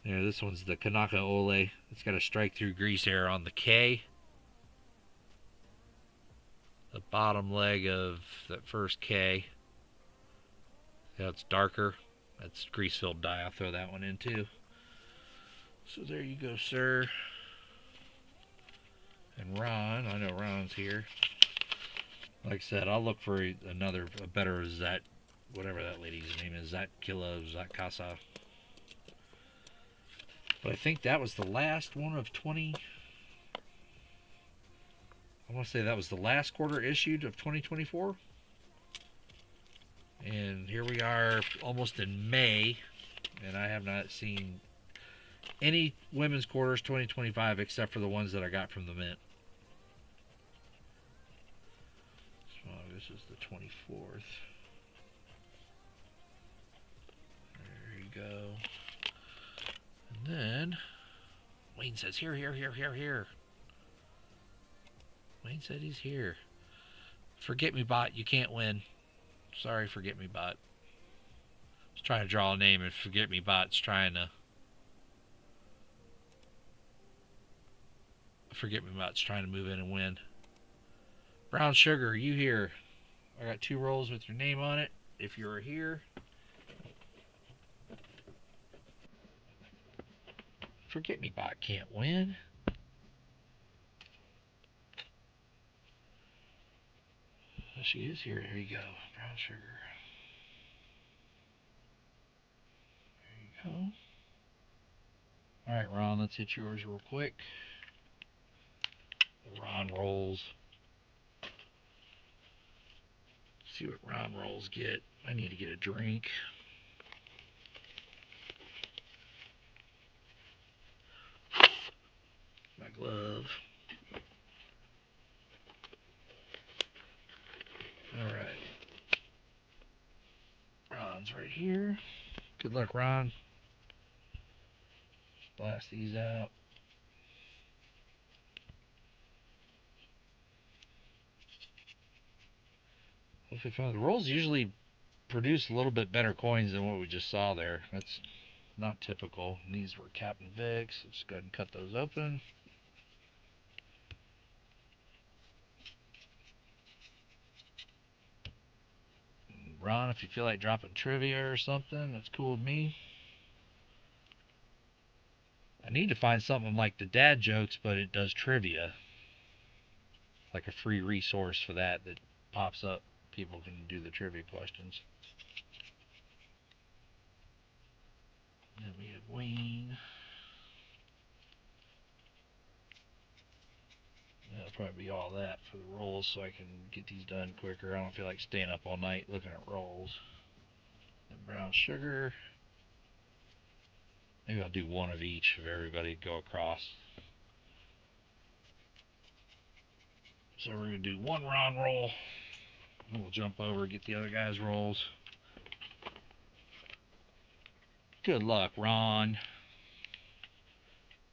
Yeah, this one's the Kanaka Ole. It's got a strike through grease hair on the K. The bottom leg of that first K. Yeah, it's darker. That's grease filled dye. I'll throw that one in too. So there you go, sir. And Ron, I know Ron's here. Like I said, I'll look for a better Zat, whatever that lady's name is, Zatkasa. But I think that was the last one of 20. I want to say that was the last quarter issued of 2024. And here we are almost in May, and I have not seen any women's quarters 2025 except for the ones that I got from the Mint. So this is the 24th. There you go. And then Wayne says, here. Wayne said he's here. Forget me, bot. You can't win. Sorry, Forget Me Bot. I was trying to draw a name, and Forget Me Bot's trying to move in and win. Brown sugar, are you here? I got 2 rolls with your name on it. If you're here, Forgetmenot can't win. She is here. There you go. Brown sugar. There you go. Alright, Ron, let's hit yours real quick. Ron rolls. See what Ron rolls get. I need to get a drink. My glove. Alright. Ron's right here. Good luck, Ron. Blast these out. Hopefully fun. The rolls usually produce a little bit better coins than what we just saw there. That's not typical. And these were Captain Vic's. Let's go ahead and cut those open. Ron, if you feel like dropping trivia or something, that's cool with me. I need to find something like the dad jokes, but it does trivia. Like a free resource for that pops up. People can do the trivia questions. Then we have Wayne. That'll probably be all that for the rolls so I can get these done quicker. I don't feel like staying up all night looking at rolls. And brown sugar. Maybe I'll do one of each of everybody go across. So we're going to do one Ron roll. We'll jump over and get the other guy's rolls. Good luck, Ron.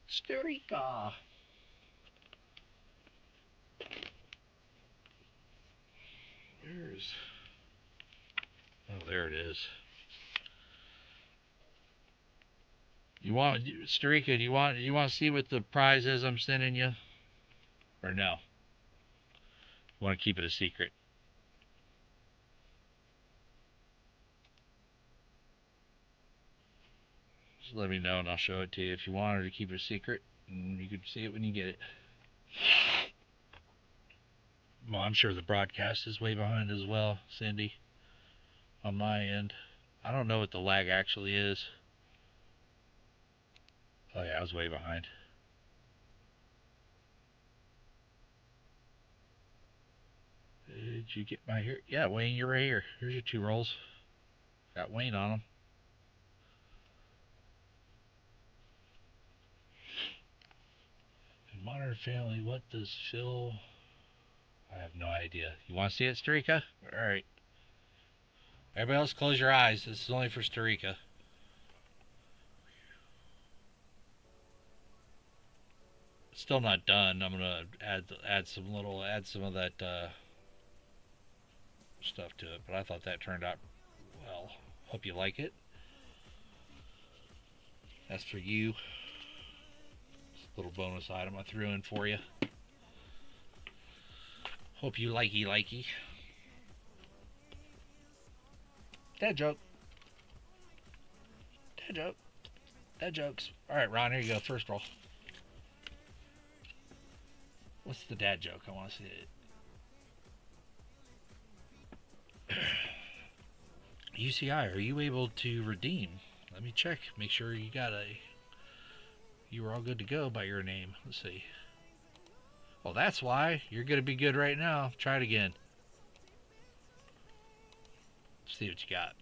Sturika. Oh, there it is. Sturika, do you want to see what the prize is I'm sending you? Or no? You want to keep it a secret? Just let me know and I'll show it to you. If you wanted to keep it a secret, and you could see it when you get it. Well, I'm sure the broadcast is way behind as well, Cindy. On my end. I don't know what the lag actually is. Oh yeah, I was way behind. Did you get my here? Yeah, Wayne, you're right here. Here's your 2 rolls. Got Wayne on them. In Modern Family, what does Phil... I have no idea. You want to see it, Starika? Alright. Everybody else close your eyes. This is only for Starika. Still not done. I'm gonna add some of that stuff to it, but I thought that turned out well. Hope you like it. That's for you. Just a little bonus item I threw in for you. Hope you likey. Dad joke. Dad jokes. Alright, Ron, here you go. First roll. What's the dad joke? I want to see it. UCI, are you able to redeem? Let me check. Make sure you were all good to go by your name. Let's see. Well, that's why. You're going to be good right now. Try it again. Let's see what you got.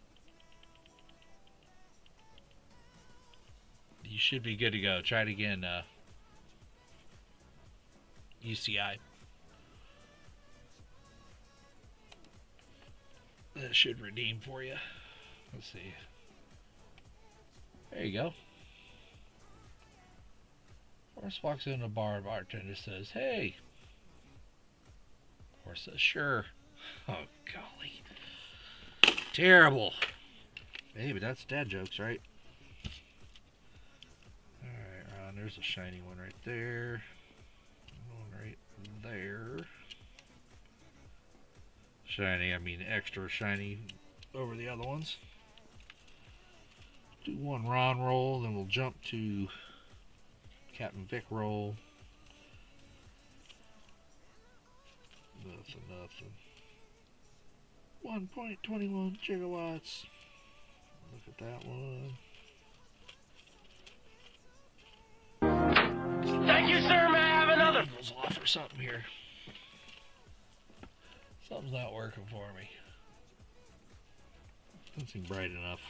You should be good to go. Try it again, UCI. That should redeem for you. Let's see. There you go. Horse walks in a bar. Bartender says, "Hey." Horse says, "Sure." Oh, golly. Terrible. Hey, but that's dad jokes, right? Alright, Ron, there's a shiny one right there. One right there. shiny, I mean extra shiny over the other ones. Do one Ron roll, then we'll jump to Captain Vic roll. Nothing. 1.21 gigawatts. Look at that one. Thank you, sir. May I have another? Eagles off or something here. Something's not working for me. Doesn't seem bright enough.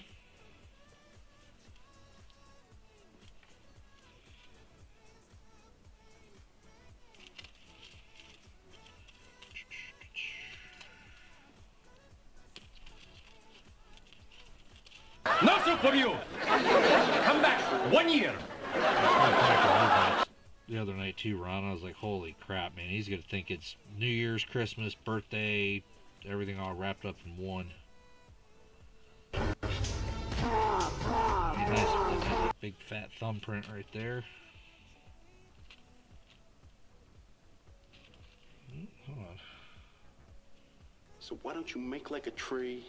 Nothing for you. Come back 1 year. The other night too, Ron. I was like, holy crap, man. He's going to think it's New Year's, Christmas, birthday, everything all wrapped up in one. Nice big fat thumbprint right there. Hold on. So why don't you make like a tree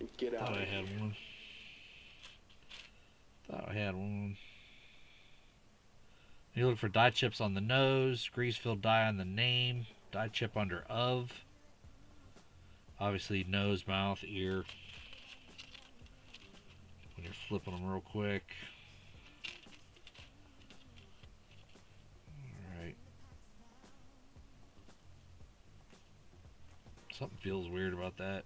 and get out Thought of I here? had one. You look for die chips on the nose, grease-filled die on the name, die chip under of. Obviously nose, mouth, ear. When you're flipping them real quick. Alright. Something feels weird about that.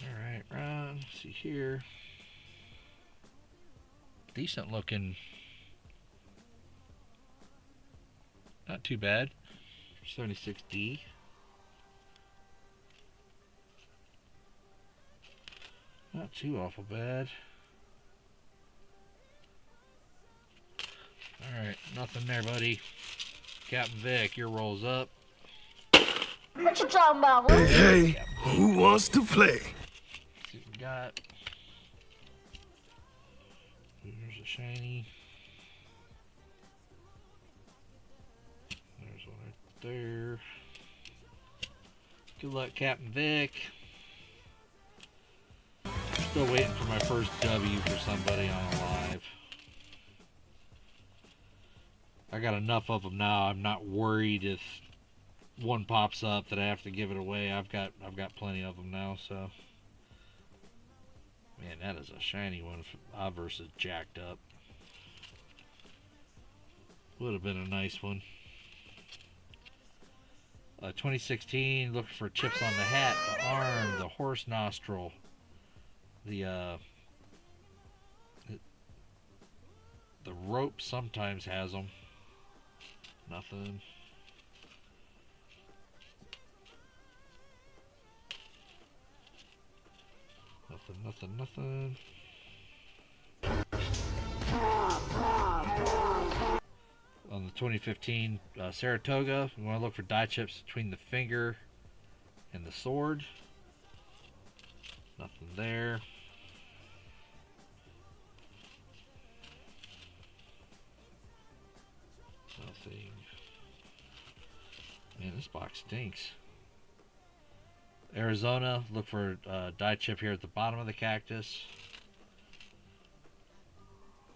Alright, Ron, let's see here. Decent looking. Not too bad. 76D. Not too awful bad. Alright, nothing there, buddy. Captain Vic, your roll's up. What you talking about? Hey, who wants to play? See what we got. There's a shiny. There's one right there. Good luck, Captain Vic. Still waiting for my first W for somebody on a live. I got enough of them now. I'm not worried if one pops up that I have to give it away. I've got plenty of them now. So, man, that is a shiny one. Versus jacked up. Would have been a nice one. 2016. Looking for chips on the hat, the arm, the horse nostril. The rope sometimes has them. Nothing. Nothing. On the 2015 Saratoga, we want to look for die chips between the finger and the sword. Nothing there. Nothing. Man, this box stinks. Arizona, look for a die chip here at the bottom of the cactus.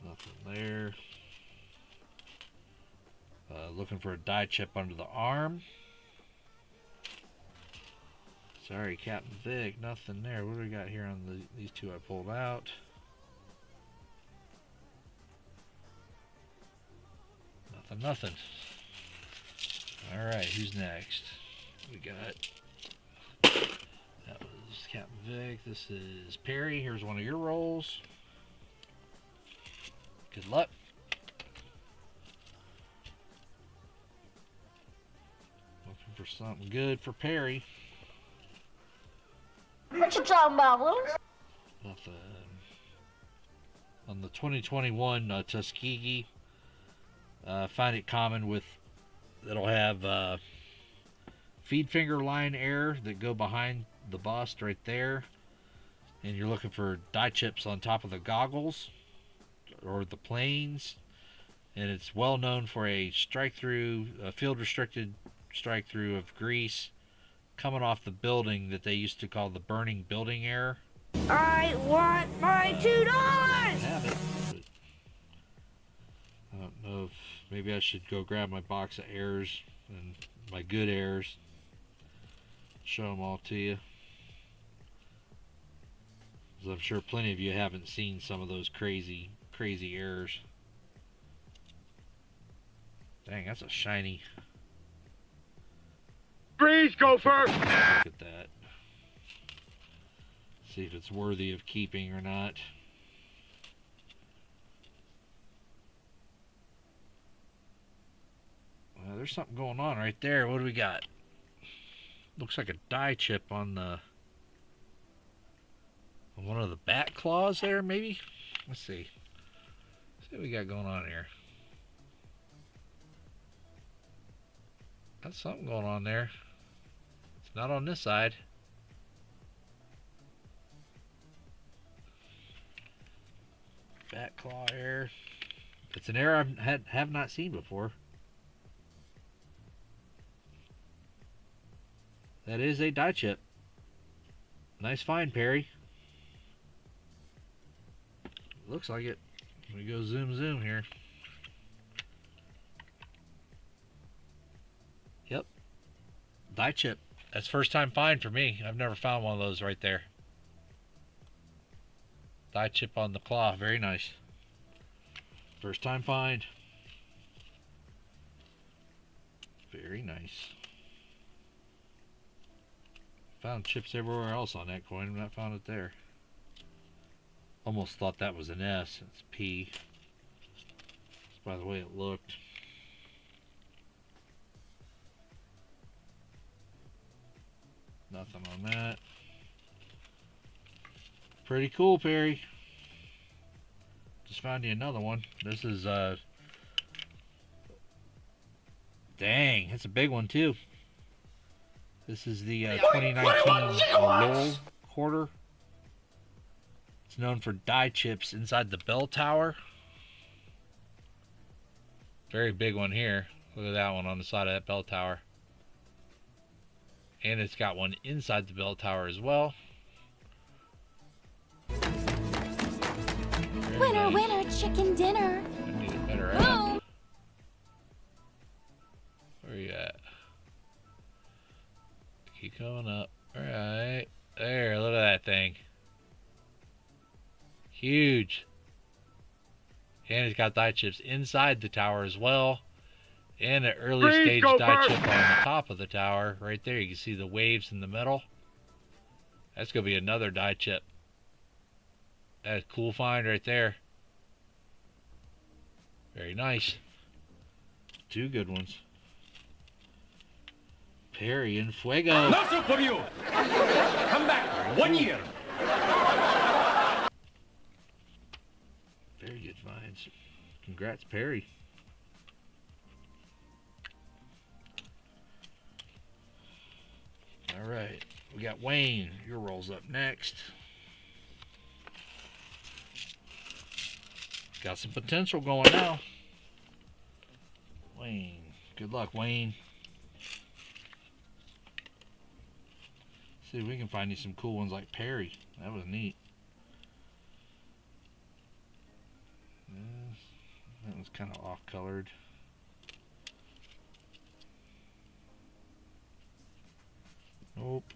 Nothing there. Looking for a die chip under the arm. Sorry, Captain Vic, nothing there. What do we got here on these two I pulled out? Nothing. Alright, who's next? We got... That was Captain Vic. This is Perry. Here's one of your rolls. Good luck. Looking for something good for Perry. What you talking about, Willis? Nothing. On the 2021 Tuskegee, find it common with that'll have feed finger line air that go behind the bust right there, and you're looking for die chips on top of the goggles or the planes, and it's well known for a strike-through, a field-restricted strike-through of grease coming off the building that they used to call the burning building error. I want my $2. Have it, but I don't know if maybe I should go grab my box of errors and my good errors, show them all to you, because I'm sure plenty of you haven't seen some of those crazy errors. Dang, that's a shiny. Freeze, Gopher! Look at that. See if it's worthy of keeping or not. Well, there's something going on right there. What do we got? Looks like a die chip on one of the back claws there, maybe? Let's see. Let's see what we got going on here. Got something going on there. It's not on this side. Back claw error. It's an error I have not seen before. That is a die chip. Nice find, Perry. Looks like it. Let me go zoom here. Yep. Die chip. That's first time find for me. I've never found one of those right there. Die chip on the claw. Very nice. First time find. Very nice. Found chips everywhere else on that coin. I've not found it there. Almost thought that was an S. It's P. Just by the way it looked. Nothing on that. Pretty cool, Perry. Just found you another one. This is dang, it's a big one too. This is the 2019 Lowell quarter. It's known for die chips inside the bell tower. Very big one here. Look at that one on the side of that bell tower. And it's got one inside the bell tower as well. Winner, winner, chicken dinner. I need a better app. Boom. Where you at? Keep coming up. Alright. There, look at that thing. Huge. And it's got die chips inside the tower as well. And an early stage die chip on the top of the tower. Right there, you can see the waves in the middle. That's going to be another die chip. That's a cool find right there. Very nice. Two good ones. Perry and Fuego. Nothing for you! Come back! 1 year! Very good finds. Congrats, Perry. Alright, we got Wayne. Your roll's up next. Got some potential going now. Wayne. Good luck, Wayne. See if we can find you some cool ones like Perry. That was neat. That one's kind of off-colored. Nope.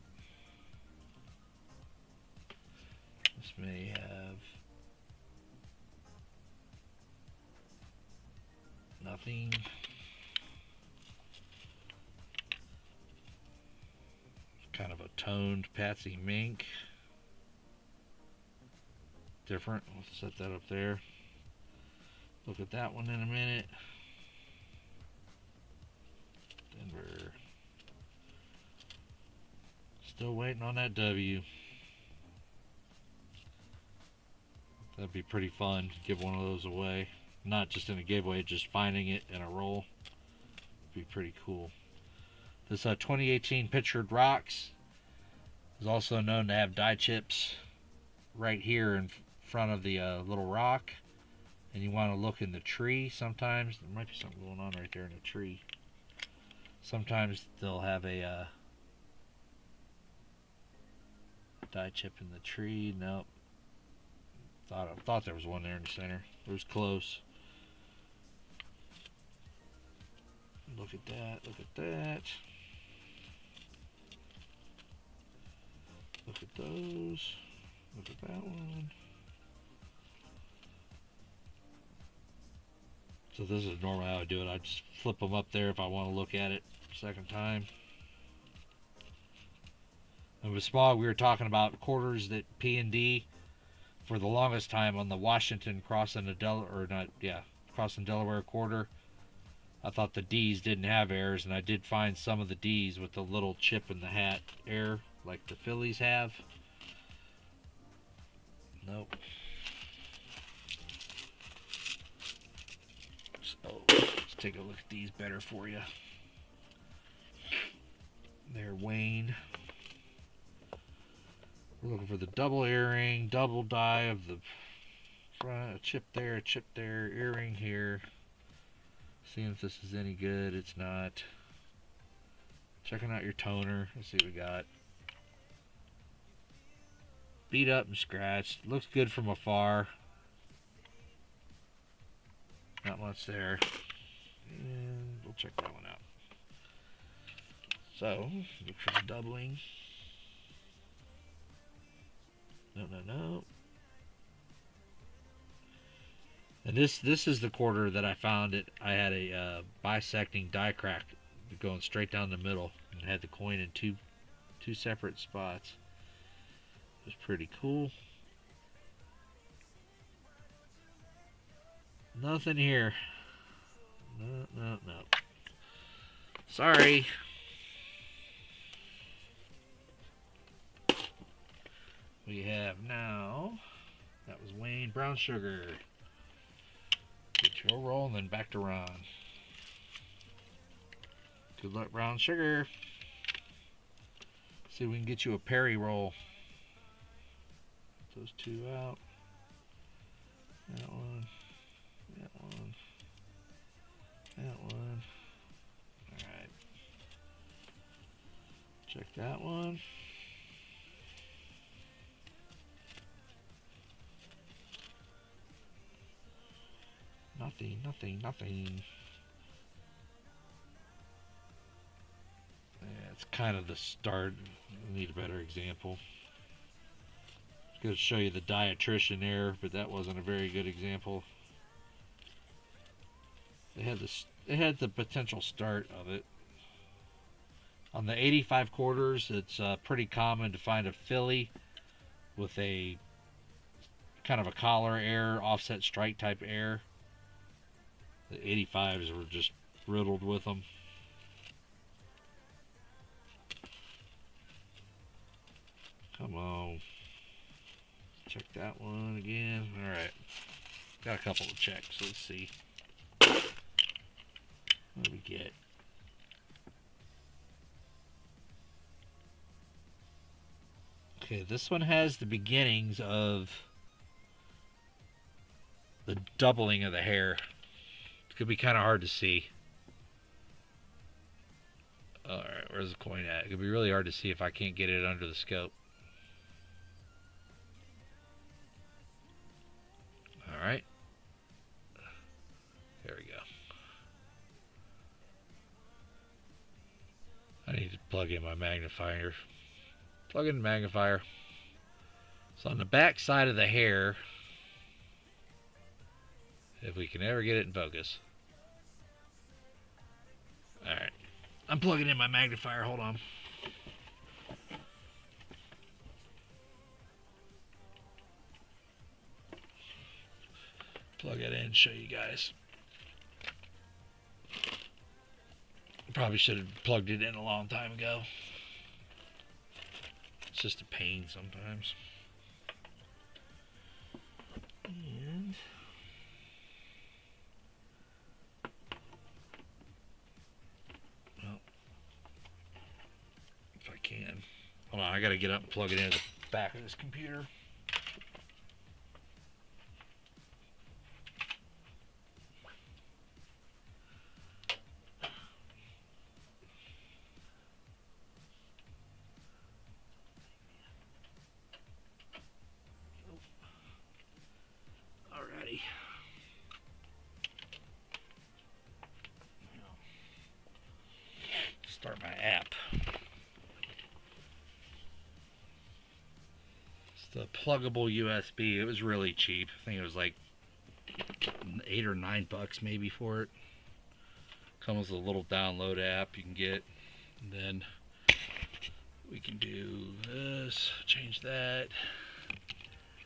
This may have nothing. Kind of a toned Patsy Mink. Different. Let's set that up there. Look at that one in a minute. Denver. Still waiting on that W. That'd be pretty fun to give one of those away. Not just in a giveaway, just finding it in a roll. Be pretty cool. This 2018 Pictured Rocks is also known to have die chips right here in front of the little rock. and you want to look in the tree, sometimes there might be something going on right there in the tree. Sometimes they'll have a die chip in the tree. Nope. Thought there was one there in the center. It was close. Look at that. Look at that. Look at those. Look at that one. So this is normally how I do it. I just flip them up there if I want to look at it second time. And with smog, we were talking about quarters that P and D for the longest time on the Washington crossing the crossing Delaware quarter. I thought the D's didn't have errors, and I did find some of the D's with the little chip in the hat error, like the Phillies have. Nope. So let's take a look at these better for you. They're Wayne. We're looking for the double earring, double die of the front, a chip there, earring here. Seeing if this is any good. It's not. Checking out your toner. Let's see what we got. Beat up and scratched. Looks good from afar. Not much there. And we'll check that one out. So, look for the doubling. No. And this is the quarter that I found it. I had a bisecting die crack going straight down the middle, and had the coin in two separate spots. It was pretty cool. Nothing here. No. Sorry. We have now. That was Wayne Brown Sugar. Get your roll and then back to Ron. Good luck, Brown Sugar. See if we can get you a Perry roll. Get those two out. That one. Alright. Check that one. Nothing. Yeah, it's kind of the start. I need a better example. I was going to show you the diatrician there, but that wasn't a very good example. They had the potential start of it. On the 85 quarters, it's pretty common to find a Philly with a kind of a collar air, offset strike type air. The 85s were just riddled with them. Come on. Check that one again. Alright. Got a couple to check, so let's see. What do we get? Okay, this one has the beginnings of the doubling of the hair. It could be kind of hard to see. Alright, where's the coin at? It could be really hard to see if I can't get it under the scope. Alright. There we go. I need to plug in my magnifier. Plug in the magnifier. So on the back side of the hair, if we can ever get it in focus. Alright. I'm plugging in my magnifier. Hold on. Plug it in and show you guys. Probably should have plugged it in a long time ago. It's just a pain sometimes. And well, if I can. Hold on, I gotta get up and plug it into the back of this computer. pluggable USB. It was really cheap. I think it was like $8 or $9 maybe for it. Comes with a little download app you can get. And then we can do this, change that.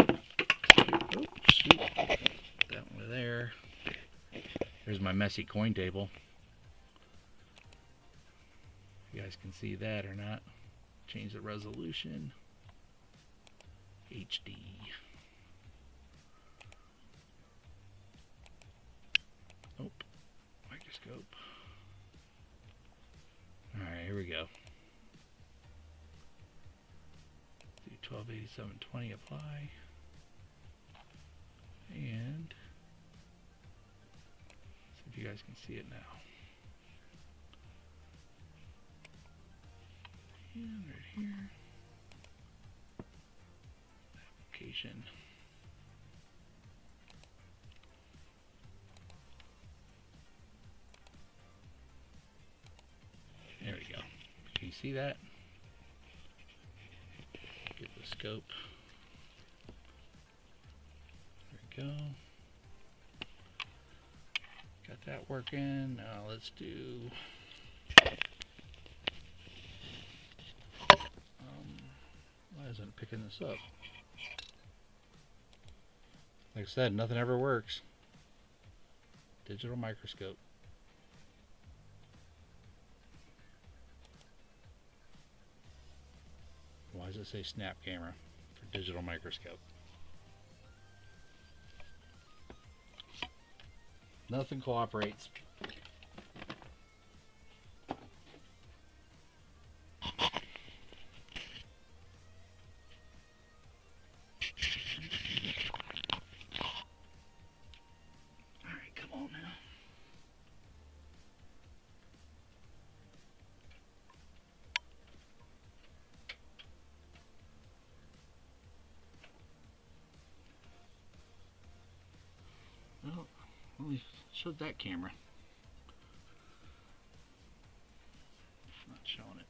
Oh, shoot. That one there. Here's my messy coin table. You guys can see that or not. Change the resolution. HD. Oh, microscope. Alright, here we go. Do 128720 apply. And see if you guys can see it now. And right here. Application. There we go. Can you see that? Get the scope. There we go. Got that working. Now let's do why isn't it picking this up? Like I said, nothing ever works. Digital microscope. Why does it say snap camera for digital microscope? Nothing cooperates. Alright, come on now. Well, we showed that camera. Not showing it.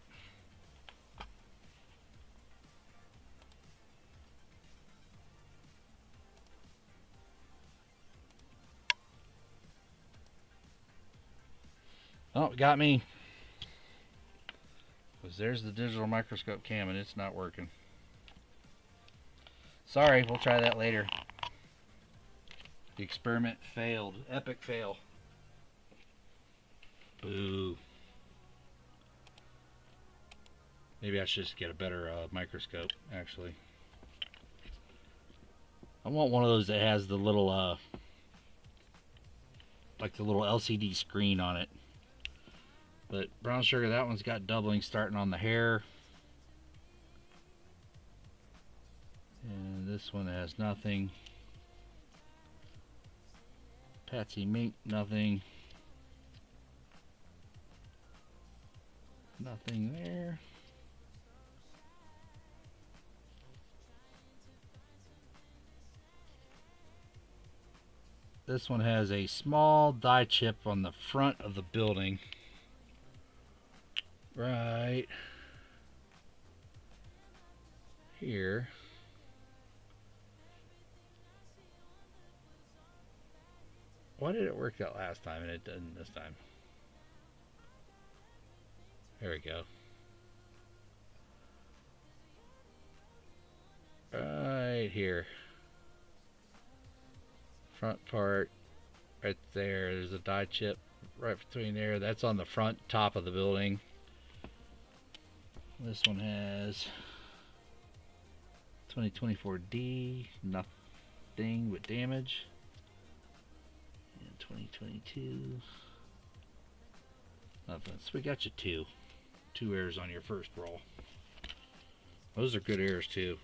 Oh, got me. Because there's the digital microscope cam and it's not working. Sorry, we'll try that later. The experiment failed. Epic fail. Boo. Maybe I should just get a better microscope, actually. I want one of those that has the little, like the little LCD screen on it. But brown sugar, that one's got doubling starting on the hair. And this one has nothing. Patsy Mink, nothing. Nothing there. This one has a small dye chip on the front of the building. Right here. Why did it work that last time and it didn't this time? There we go. Right here. Front part. Right there. There's a dye chip right between there. That's on the front top of the building. This one has 2024D. Nothing but damage. 2022. Nothing. So we got you two errors on your first roll. Those are good errors too.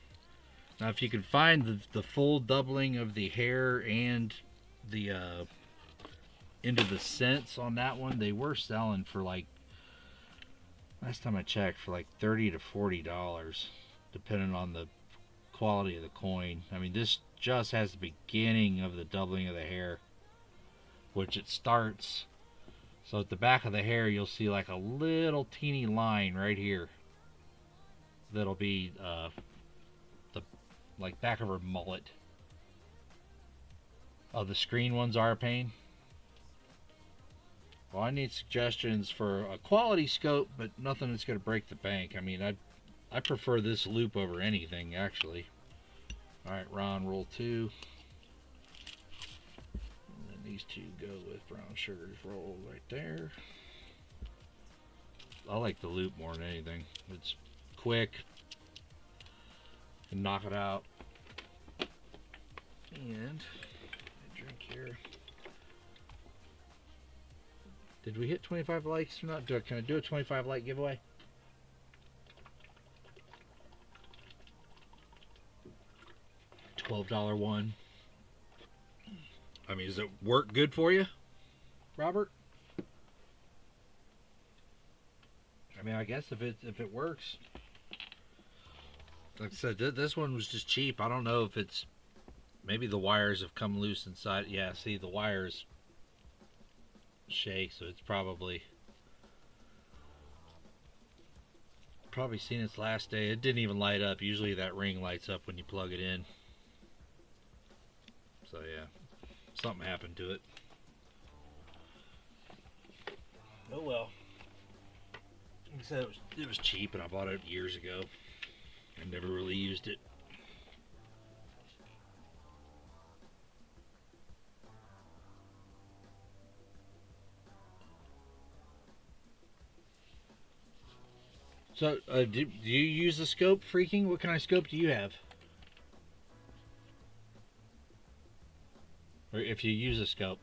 Now if you can find the full doubling of the hair and the into the cents on that one, they were selling for like, last time I checked, for like $30 to $40 depending on the quality of the coin. I mean, this just has the beginning of the doubling of the hair, which it starts. So at the back of the hair you'll see like a little teeny line right here that'll be the like back of her mullet. Oh, the screen ones are a pain. Well, I need suggestions for a quality scope, but nothing that's going to break the bank. I mean, I prefer this loop over anything, actually. Alright, Ron, roll 2. And then these two go with brown sugar's roll right there. I like the loop more than anything. It's quick. And knock it out. And a drink here. Did we hit 25 likes or not? Can I do a 25 like giveaway? $12 one. I mean, does it work good for you, Robert? I mean, I guess if it works. Like I said, this one was just cheap. I don't know if it's maybe the wires have come loose inside. Yeah, see the wires shake, so it's probably seen its last day. It didn't even light up. Usually that ring lights up when you plug it in. So yeah, something happened to it. Oh well. Like I said, it was cheap, and I bought it years ago. I never really used it. So, do you use the scope, Freaking? What kind of scope do you have? Or if you use a scope,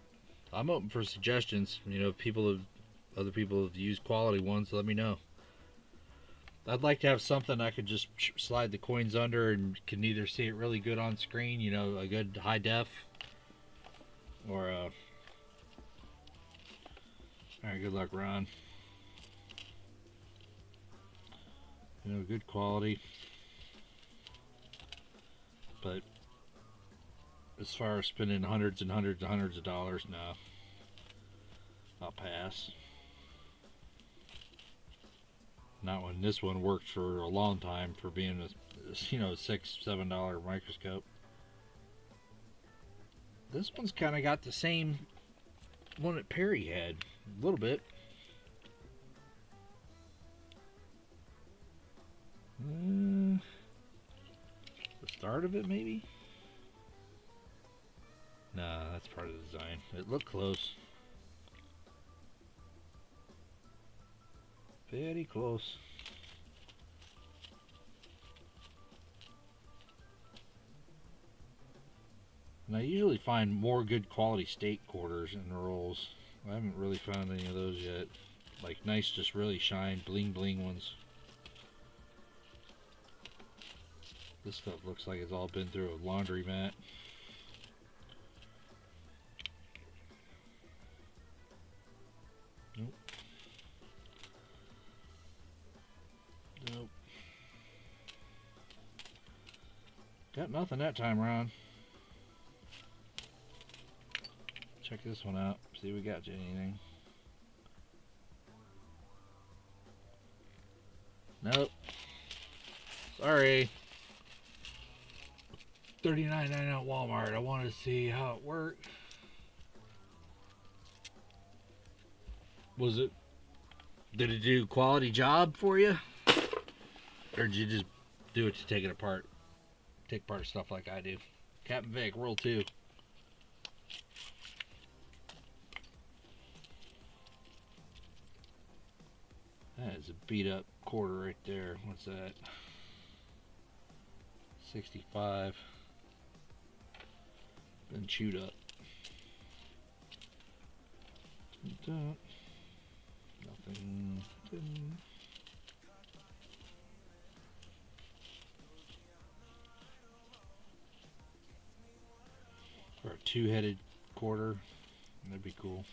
I'm open for suggestions. You know, if other people have used quality ones, let me know. I'd like to have something I could just slide the coins under and can either see it really good on screen, you know, a good high def, or alright, good luck, Ron. You know, good quality. But as far as spending hundreds and hundreds and hundreds of dollars, no. I'll pass. Not when this one worked for a long time for being a, you know, $6-7 microscope. This one's kind of got the same one that Perry had, a little bit. The start of it, maybe? Nah, that's part of the design. It looked close. Very close. And I usually find more good quality steak quarters in the rolls. I haven't really found any of those yet. Like nice, just really shine, bling bling ones. This stuff looks like it's all been through a laundromat. Nope. Nope. Got nothing that time around. Check this one out. See if we got you anything. Nope. Sorry. $39.99 at Walmart. I wanted to see how it worked. Did it do quality job for you? Or did you just do it to take it apart? Take apart stuff like I do. Captain Vic, roll 2. That is a beat up quarter right there. What's that? 65. Been chewed up. Nothing. Or a 2-headed quarter. That'd be cool.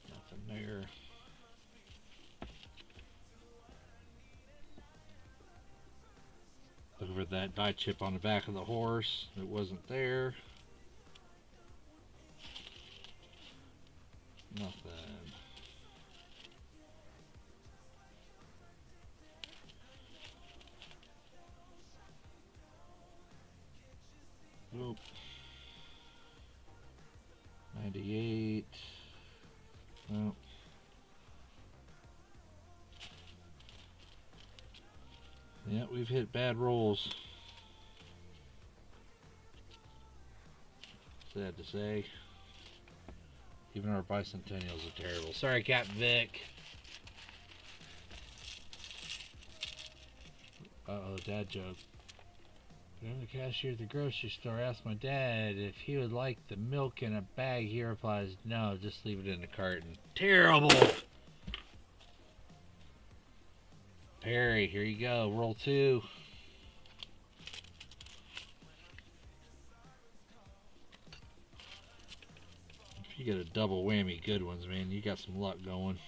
Nothing there. Looking for that die chip on the back of the horse. It wasn't there. Nothing. 98. No. Yeah, we've hit bad rolls. Sad to say. Even our bicentennials are terrible. Sorry, Captain Vic. Uh-oh, dad joke. The cashier at the grocery store asked my dad if he would like the milk in a bag. He replies, no, just leave it in the carton. Terrible! Perry, here you go. Roll 2. If you get a double whammy good ones, man, you got some luck going.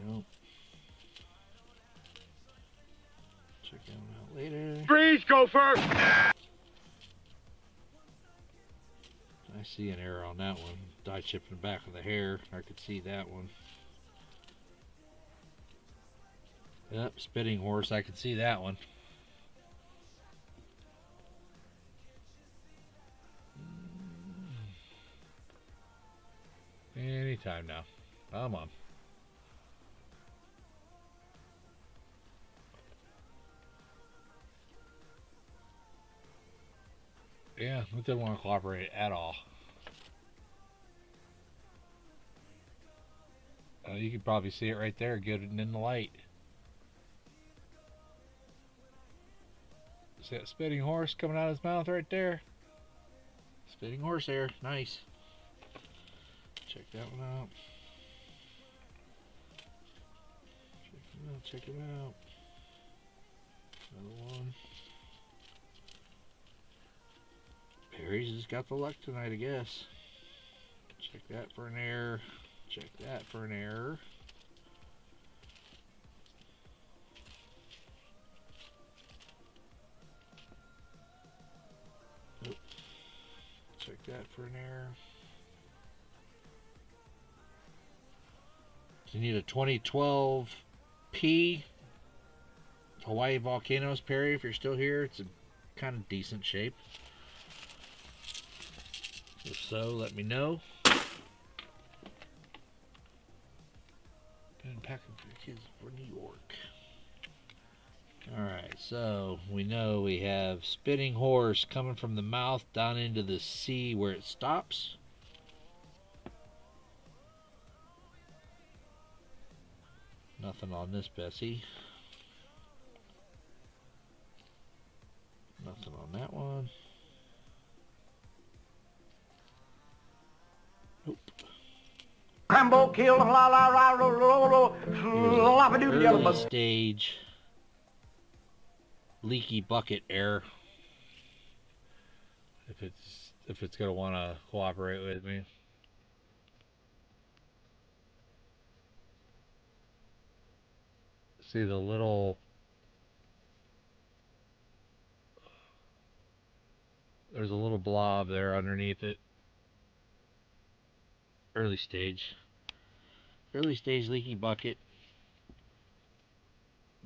Nope. Check that one out later. Freeze, Gopher! I see an error on that one. Die chip in the back of the hair. I could see that one. Yep, spitting horse. I could see that one. Anytime now. Come on. Yeah, we didn't want to cooperate at all. You can probably see it right there, good and in the light. See that spitting horse coming out of his mouth right there? Spitting horse there, nice. Check that one out. Check it out. Another one. Perry's has got the luck tonight, I guess. Check that for an error. Check that for an error. Nope. Check that for an error. You need a 2012 P Hawaii Volcanoes, Perry. If you're still here, it's in kind of decent shape. If so, let me know. And packing for your kids for New York. Alright, so we know we have spitting horse coming from the mouth down into the sea where it stops. Nothing on this Bessie. Nothing on that one. Nope. Crambo kill la la la lo lo lo slap a doodle yellow Early bug. stage leaky bucket error. If it's gonna want to cooperate with me. See the little, there's a little blob there underneath it. Early stage leaky bucket.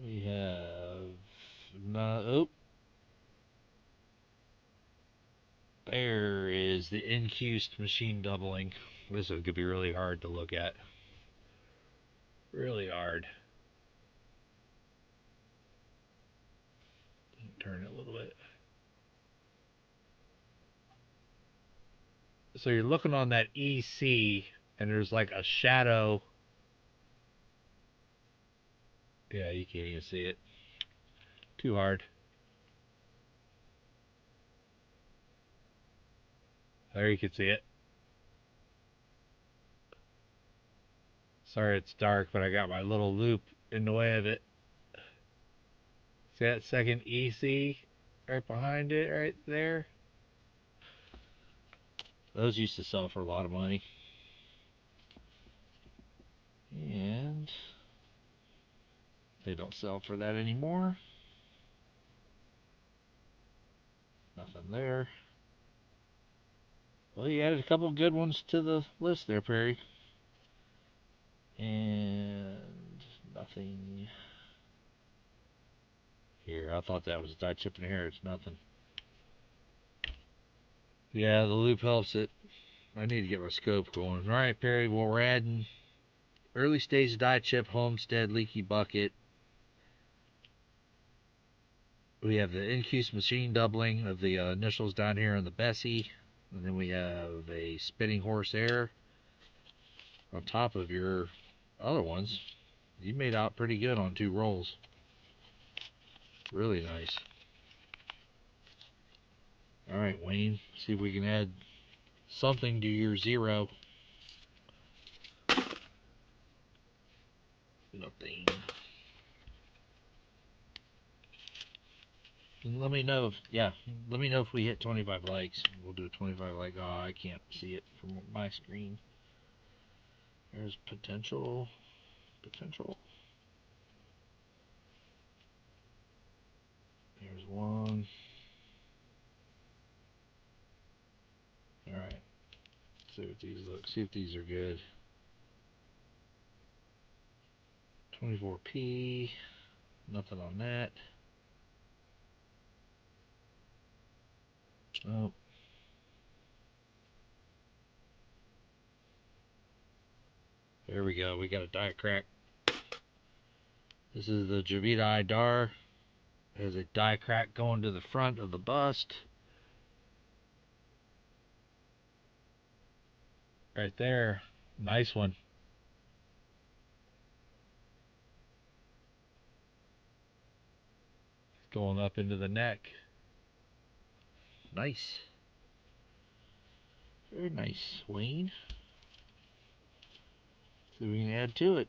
We have oh, there is the incused machine doubling. This could be really hard to look at. Really hard. Turn it a little bit. So you're looking on that EC and there's like a shadow. Yeah, you can't even see it. Too hard. There you can see it. Sorry it's dark, but I got my little loop in the way of it. See that second EC right behind it right there? Those used to sell for a lot of money. And they don't sell for that anymore. Nothing there. Well, you added a couple good ones to the list there, Perry. And nothing here. I thought that was a die chip in here. It's nothing. Yeah, the loop helps it. I need to get my scope going. Alright, Perry, well, we're adding early stage die chip, homestead, leaky bucket. We have the incuse machine doubling of the initials down here on the Bessie. And then we have a spinning horse air on top of your other ones. You made out pretty good on 2 rolls. Really nice. Alright, Wayne. See if we can add something to your 0. Nothing. And let me know if, let me know if we hit 25 likes. We'll do a 25 like. Oh, I can't see it from my screen. There's potential. There's 1. Alright. See what these look. See if these are good. 24p. Nothing on that. Oh. There we go. We got a die crack. This is the Javita Idar. There's a die crack going to the front of the bust. Right there. Nice one. Going up into the neck. Nice. Very nice, Wayne. See what we can add to it.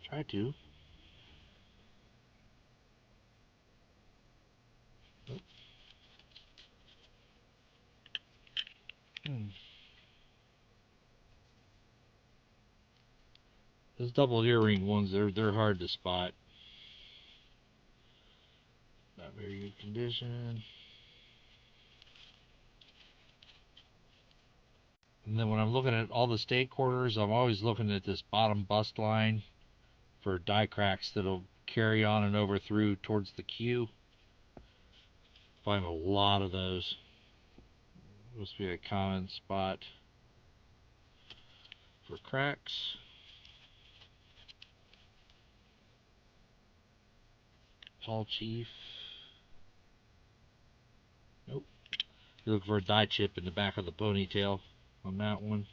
Try to. Oh. Those double earring ones, they're hard to spot. Not very good condition. And then when I'm looking at all the stake quarters, I'm always looking at this bottom bust line for die cracks that'll carry on and over through towards the Q. Find a lot of those. Must be a common spot for cracks. Tall Chief. Nope. You look for a die chip in the back of the ponytail on that one.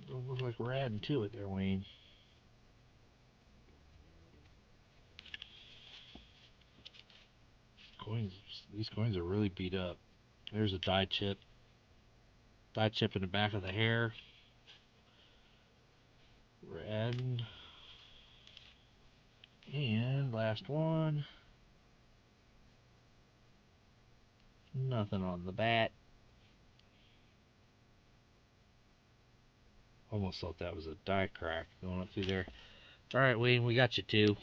Don't look like we're adding to it there, Wayne. Coins. These coins are really beat up. There's a die chip. Die chip in the back of the hair. We're adding. And last one. Nothing on the bat. Almost thought that was a die crack going up through there. Alright, Wayne, we got you 2.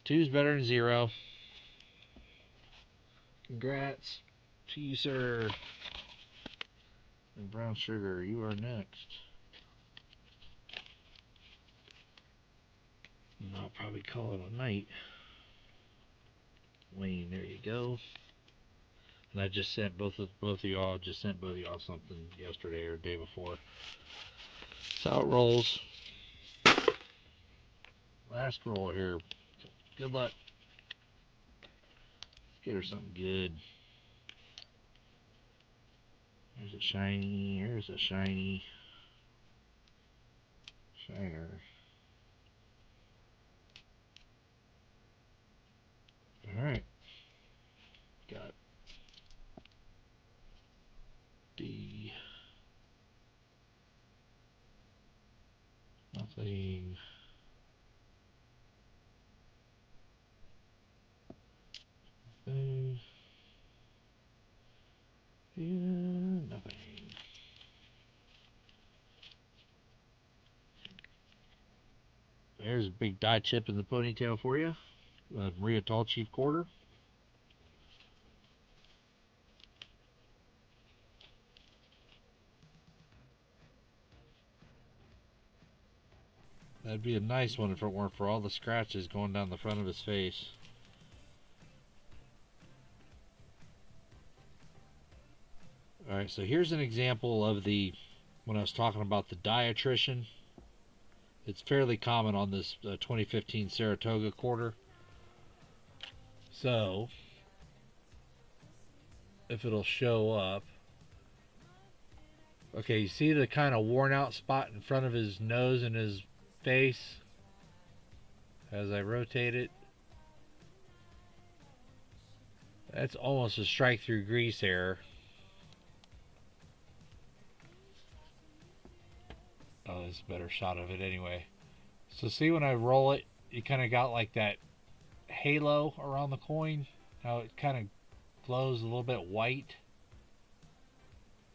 2's better than 0. Congrats to you, sir. And Brown Sugar, you are next. And I'll probably call it a night. Wayne, there you go. And I just sent both of y'all something yesterday or the day before. That's how it rolls. Last roll here. Good luck. Get her something good. There's a shiny. Here's a shiny. Shiner. Alright. Got D. Nothing. Nothing. Yeah, nothing. There's a big die chip in the ponytail for you. Maria Tall Chief quarter. That'd be a nice one if it weren't for all the scratches going down the front of his face. Alright, so here's an example of when I was talking about the die attrition. It's fairly common on this 2015 Saratoga quarter. So, if it'll show up. Okay, you see the kind of worn out spot in front of his nose and his face as I rotate it? That's almost a strike through grease error. Oh, there's a better shot of it anyway. So see when I roll it, you kind of got like that halo around the coin. How it kind of glows a little bit white.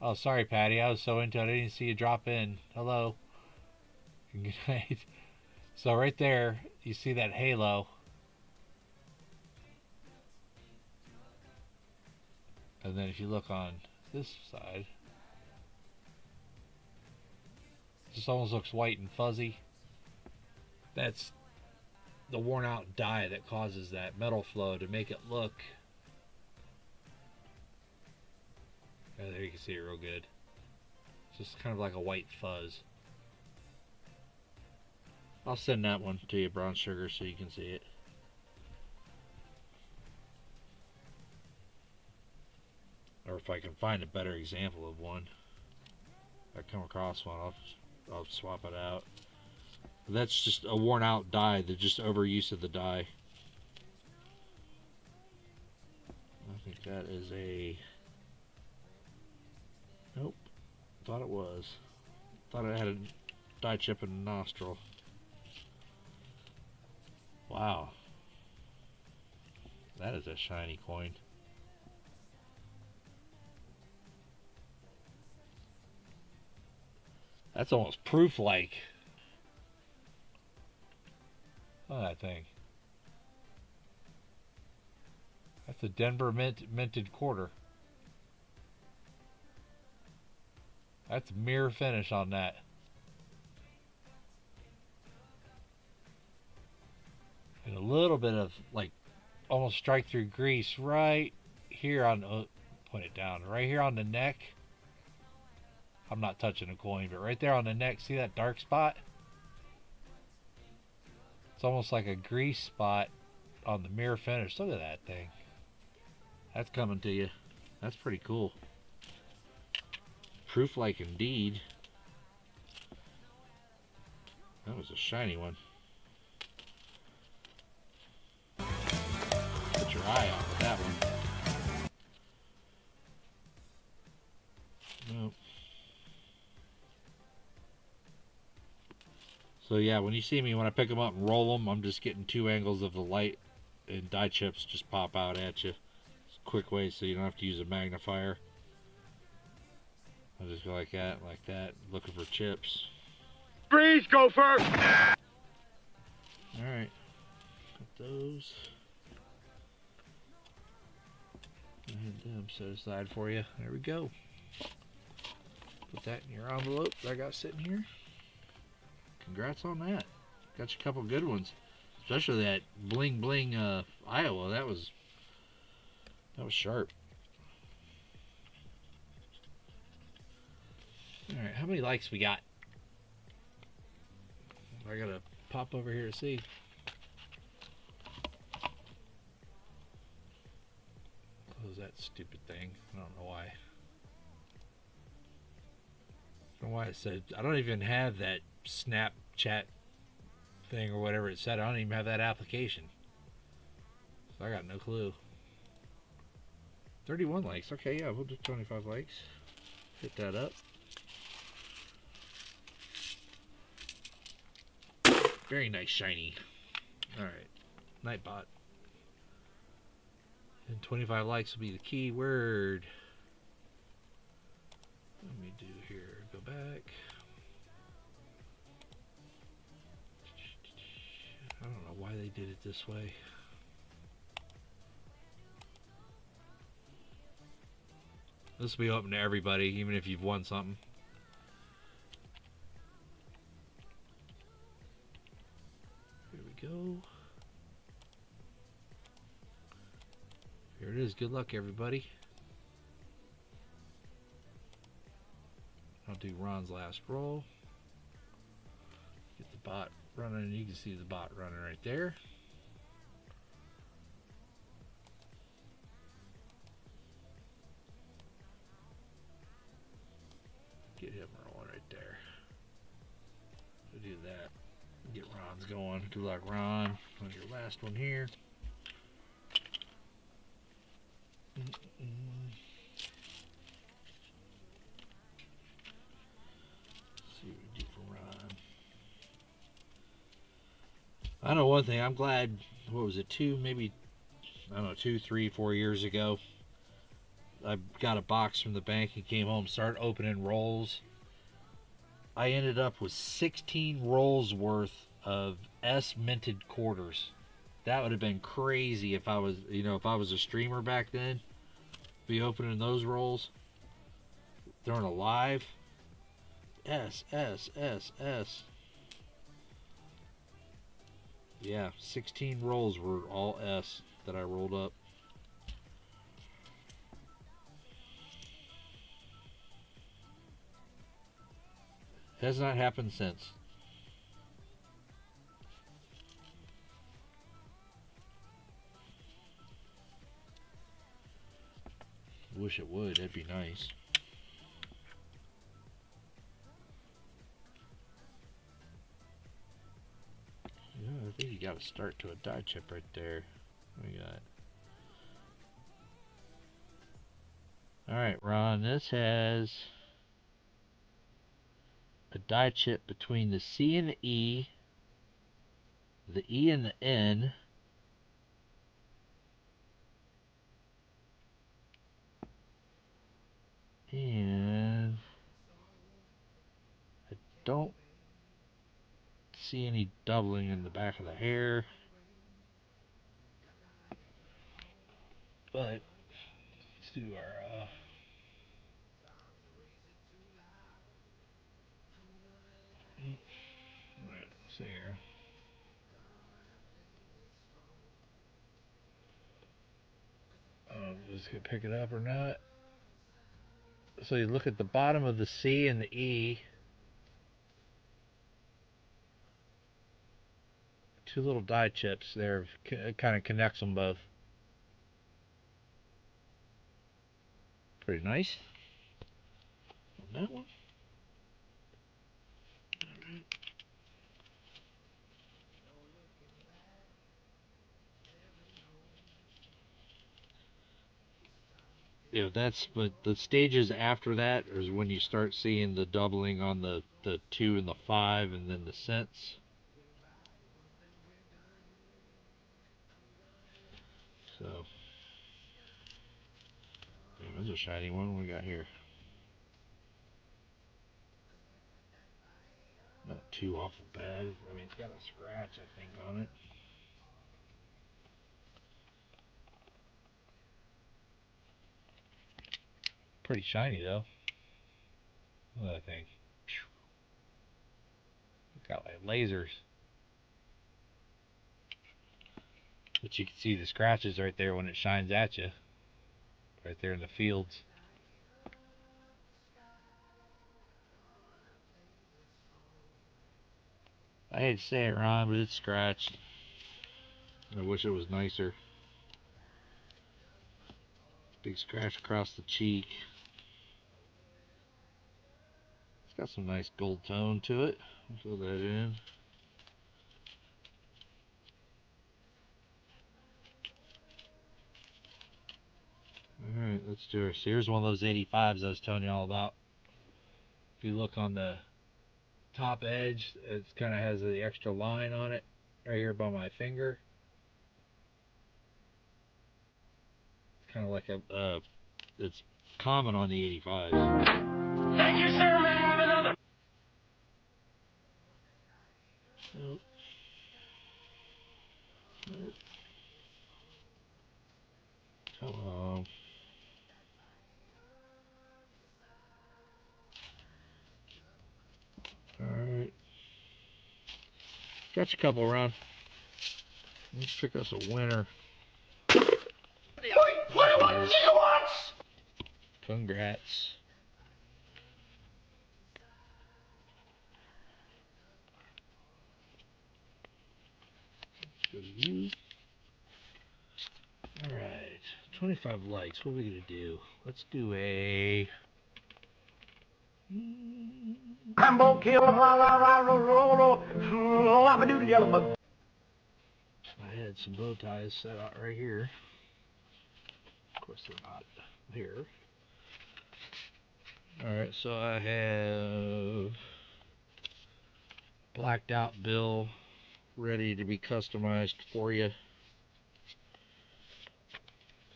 Oh, sorry, Patty. I was so into it, I didn't see you drop in. Hello. Good night. So right there, you see that halo. And then if you look on this side, it just almost looks white and fuzzy. That's the worn out die that causes that metal flow to make it look. Oh, there you can see it real good. It's just kind of like a white fuzz. I'll send that one to you, Brown Sugar, so you can see it. Or if I can find a better example of one. If I come across one, I'll swap it out. That's just a worn out die. They're just overuse of the die. I think that is a... Nope. Thought it was. Thought it had a die chip in the nostril. Wow. That is a shiny coin. That's almost proof-like. Look at that thing. That's a Denver minted quarter. That's mirror finish on that. And a little bit of like almost strike through grease right here on, point it down, right here on the neck. I'm not touching a coin, but right there on the neck, see that dark spot? It's almost like a grease spot on the mirror finish. Look at that thing. That's coming to you. That's pretty cool. Proof-like indeed. That was a shiny one. Put your eye out with that one. Nope. So yeah, when you see me, when I pick them up and roll them, I'm just getting two angles of the light, and die chips just pop out at you. It's a quick way so you don't have to use a magnifier. I'll just go like that, looking for chips. Freeze, gopher! Alright, put those. I had them set aside for you. There we go. Put that in your envelope that I got sitting here. Congrats on that. Got you a couple good ones. Especially that bling bling Iowa. That was sharp. Alright, how many likes we got? I gotta pop over here to see. Close that stupid thing. I don't know why. I don't know why it said. I don't even have that Snapchat thing or whatever it said. I don't even have that application. So I got no clue. 31 likes. Okay, yeah, we'll do 25 likes. Hit that up. Very nice shiny. Alright. Nightbot. And 25 likes will be the key word. Let me do here. Go back. I don't know why they did it this way. This will be open to everybody, even if you've won something. go. Here it is. Good luck, everybody. I'll do Ron's last roll. Get the bot running. You can see the bot running right there. Get him rolling right there. So do that. Get Ron's going. Good luck, Ron. On your last one here. See what we do for Ron. I know one thing. I'm glad. What was it? Maybe I don't know. 2, 3, 4 years ago. I got a box from the bank and came home, started opening rolls. I ended up with 16 rolls worth of S minted quarters. That would have been crazy if I was, if I was a streamer back then. Be opening those rolls. Throwing a live. S. Yeah, 16 rolls were all S that I rolled up. Has not happened since. Wish it would. That'd be nice. Yeah, I think you got to start to a die chip right there. What we got? Alright, Ron, this has a die chip between the C and the E and the N, and I don't see any doubling in the back of the hair, but let's do our let's see here. Is it gonna pick it up or not? So you look at the bottom of the C and the E, two little die chips there, kind of connects them both. Pretty nice. On that one. Yeah, but the stages after that is when you start seeing the doubling on the 2 and the 5 and then the cents. So, damn, that's a shiny one. What we got here? Not too awful bad. I mean, it's got a scratch, I think, on it. Pretty shiny, though. What do I think? It's got like lasers. But you can see the scratches right there when it shines at you. Right there in the fields. I hate to say it, Ron, but it's scratched. I wish it was nicer. Big scratch across the cheek. It's got some nice gold tone to it. Fill that in. Alright, let's do it. So here's one of those 85s I was telling you all about. If you look on the top edge, it kind of has the extra line on it right here by my finger. It's kind of like it's common on the 85s. Thank you, sir, man, with another. Nope. Come on. Alright. Got you a couple, Ron. Let's pick us a winner. 21 gigawatts! Congrats. Go to you. Alright. 25 likes. What are we going to do? Let's do a... Rambo kill him, la la la la la la la doodle yellow bug. I had some bow ties set out right here. Of course they're not here. Alright, so I have blacked out bill ready to be customized for you.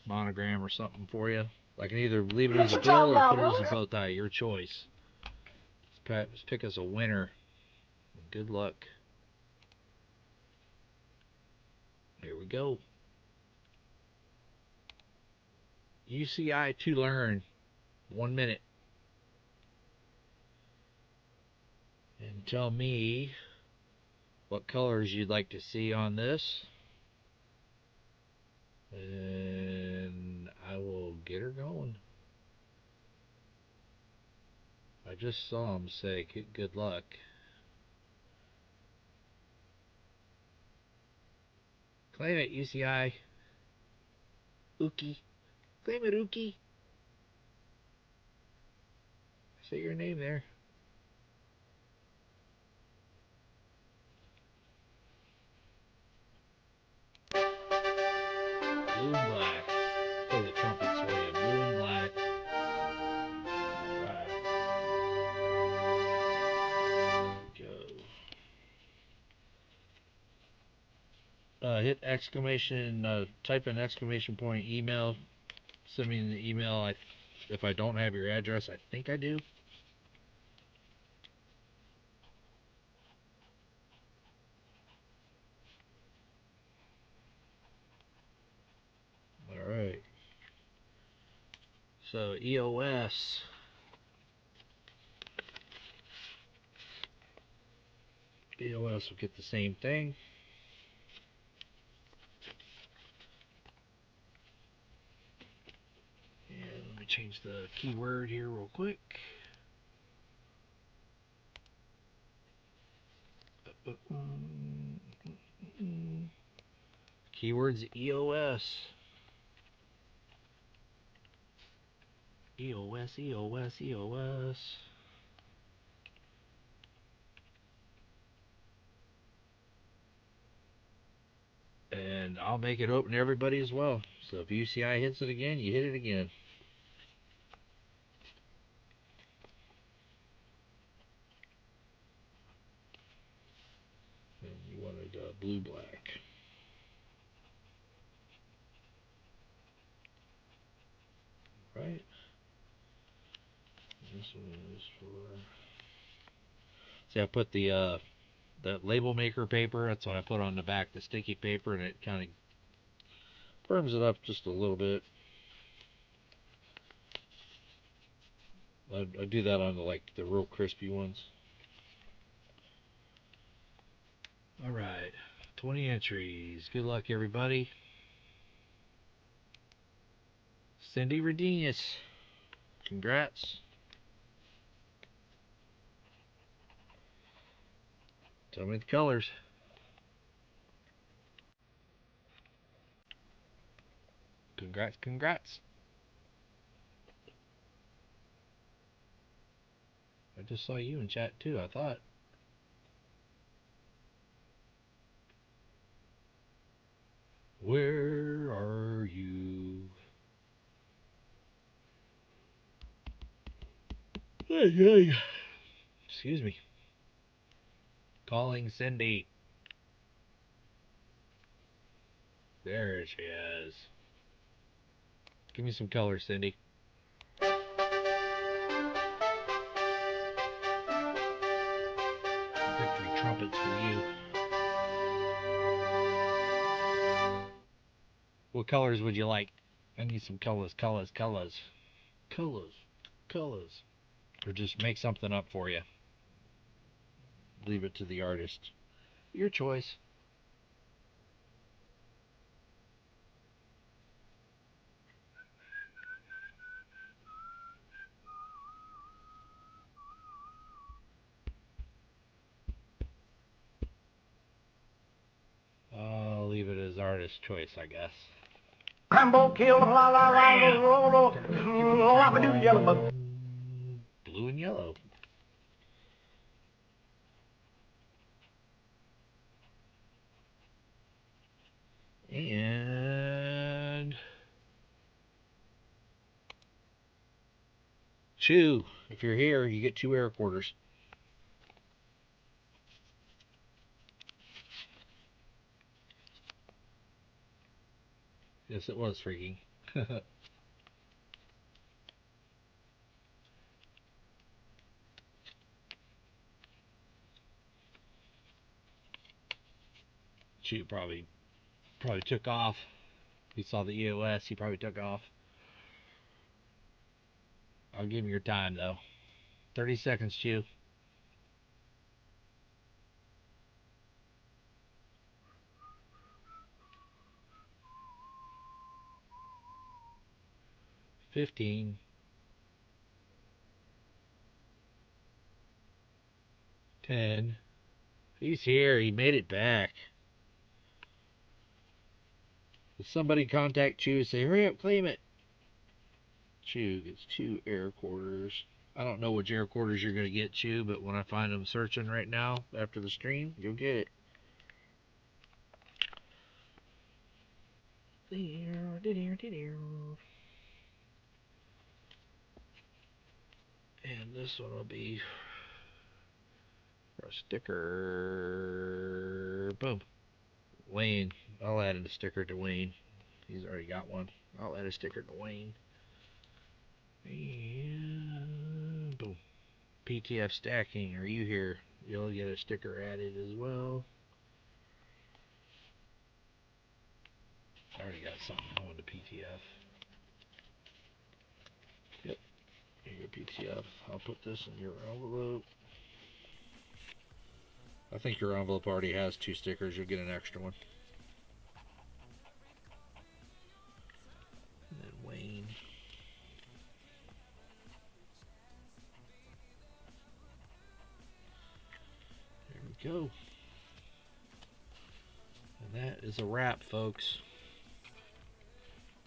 Monogram or something for you. I can either leave it as a bill or put it as a bow tie, your choice. Let's pick us a winner. Good luck. Here we go. UCI to learn. 1 minute. And tell me what colors you'd like to see on this. And I will get her going. I just saw him say good luck. Claim it, UCI. Ookie. Claim it, Ookie. Say your name there. Blue and black. Play the trumpets for you. Blue and black. Right. Go. Hit exclamation, type in exclamation point email. Send me an email if I don't have your address. I think I do. Alright. So EOS. EOS will get the same thing. And let me change the keyword here real quick. Keywords EOS. EOS, EOS, EOS. And I'll make it open to everybody as well. So if UCI hits it again, you hit it again. And you wanted blue black. Right? This one is for... See, I put the label maker paper. That's what I put on the back, the sticky paper, and it kind of firms it up just a little bit. I do that on the real crispy ones. Alright, 20 entries. Good luck, everybody. Cindy Redenius. Congrats. Tell me the colors. Congrats, congrats. I just saw you in chat too, I thought. Where are you? Hey, hey. Excuse me. Calling Cindy. There she is. Give me some color, Cindy. Victory trumpets for you. What colors would you like? I need some colors, colors, colors. Colors, colors. Or just make something up for you. Leave it to the artist. Your choice. artist's choice, I guess. Rambo killed la la la la la la la yellow bug. Blue and yellow. And Chew, if you're here, you get 2 air quarters. Yes, it was freaking. Chew probably took off. He saw the EOS, he probably took off. I'll give him your time though. 30 seconds, Chew. $15. 10. He's here. He made it back. If somebody contact Chew and say, hurry up, claim it. Chew gets 2 air quarters. I don't know which air quarters you're going to get, Chew, but when I find them searching right now after the stream, you'll get it. And this one will be for a sticker. Boom. Wayne. I'll add a sticker to Wayne. He's already got one. I'll add a sticker to Wayne. And boom. PTF stacking. Are you here? You'll get a sticker added as well. I already got something on the PTF. Yep. Here you go, PTF. I'll put this in your envelope. I think your envelope already has 2 stickers. You'll get an extra one. And then Wayne. There we go. And that is a wrap, folks.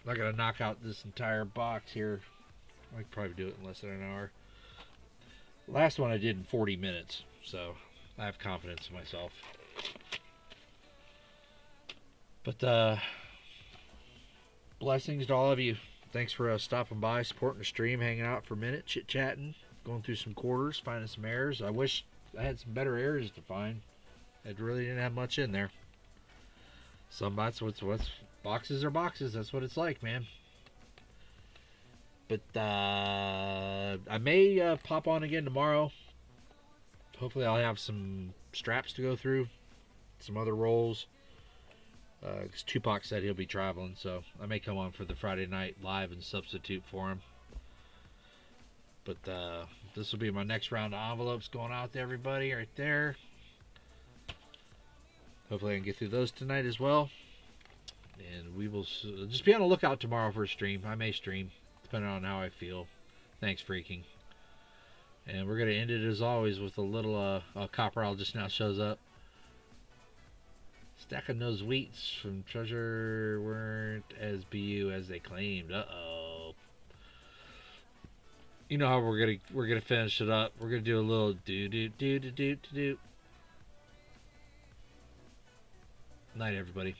I'm not going to knock out this entire box here. I could probably do it in less than an hour. Last one I did in 40 minutes, so I have confidence in myself. But blessings to all of you. Thanks for stopping by, supporting the stream, hanging out for a minute, chit-chatting, going through some quarters, finding some errors. I wish I had some better errors to find. It really didn't have much in there. Some what's boxes are boxes. That's what it's like, man. But I may pop on again tomorrow. Hopefully I'll have some straps to go through, some other rolls. Because Tupac said he'll be traveling, so I may come on for the Friday night live and substitute for him. But this will be my next round of envelopes going out to everybody right there. Hopefully I can get through those tonight as well. And we will just be on the lookout tomorrow for a stream. I may stream, depending on how I feel. Thanks, freaking. And we're going to end it as always with a little Copperall just now shows up. Stacking those wheats from treasure weren't as BU as they claimed. Uh-oh. You know how we're gonna finish it up. We're gonna do a little do. Night, everybody.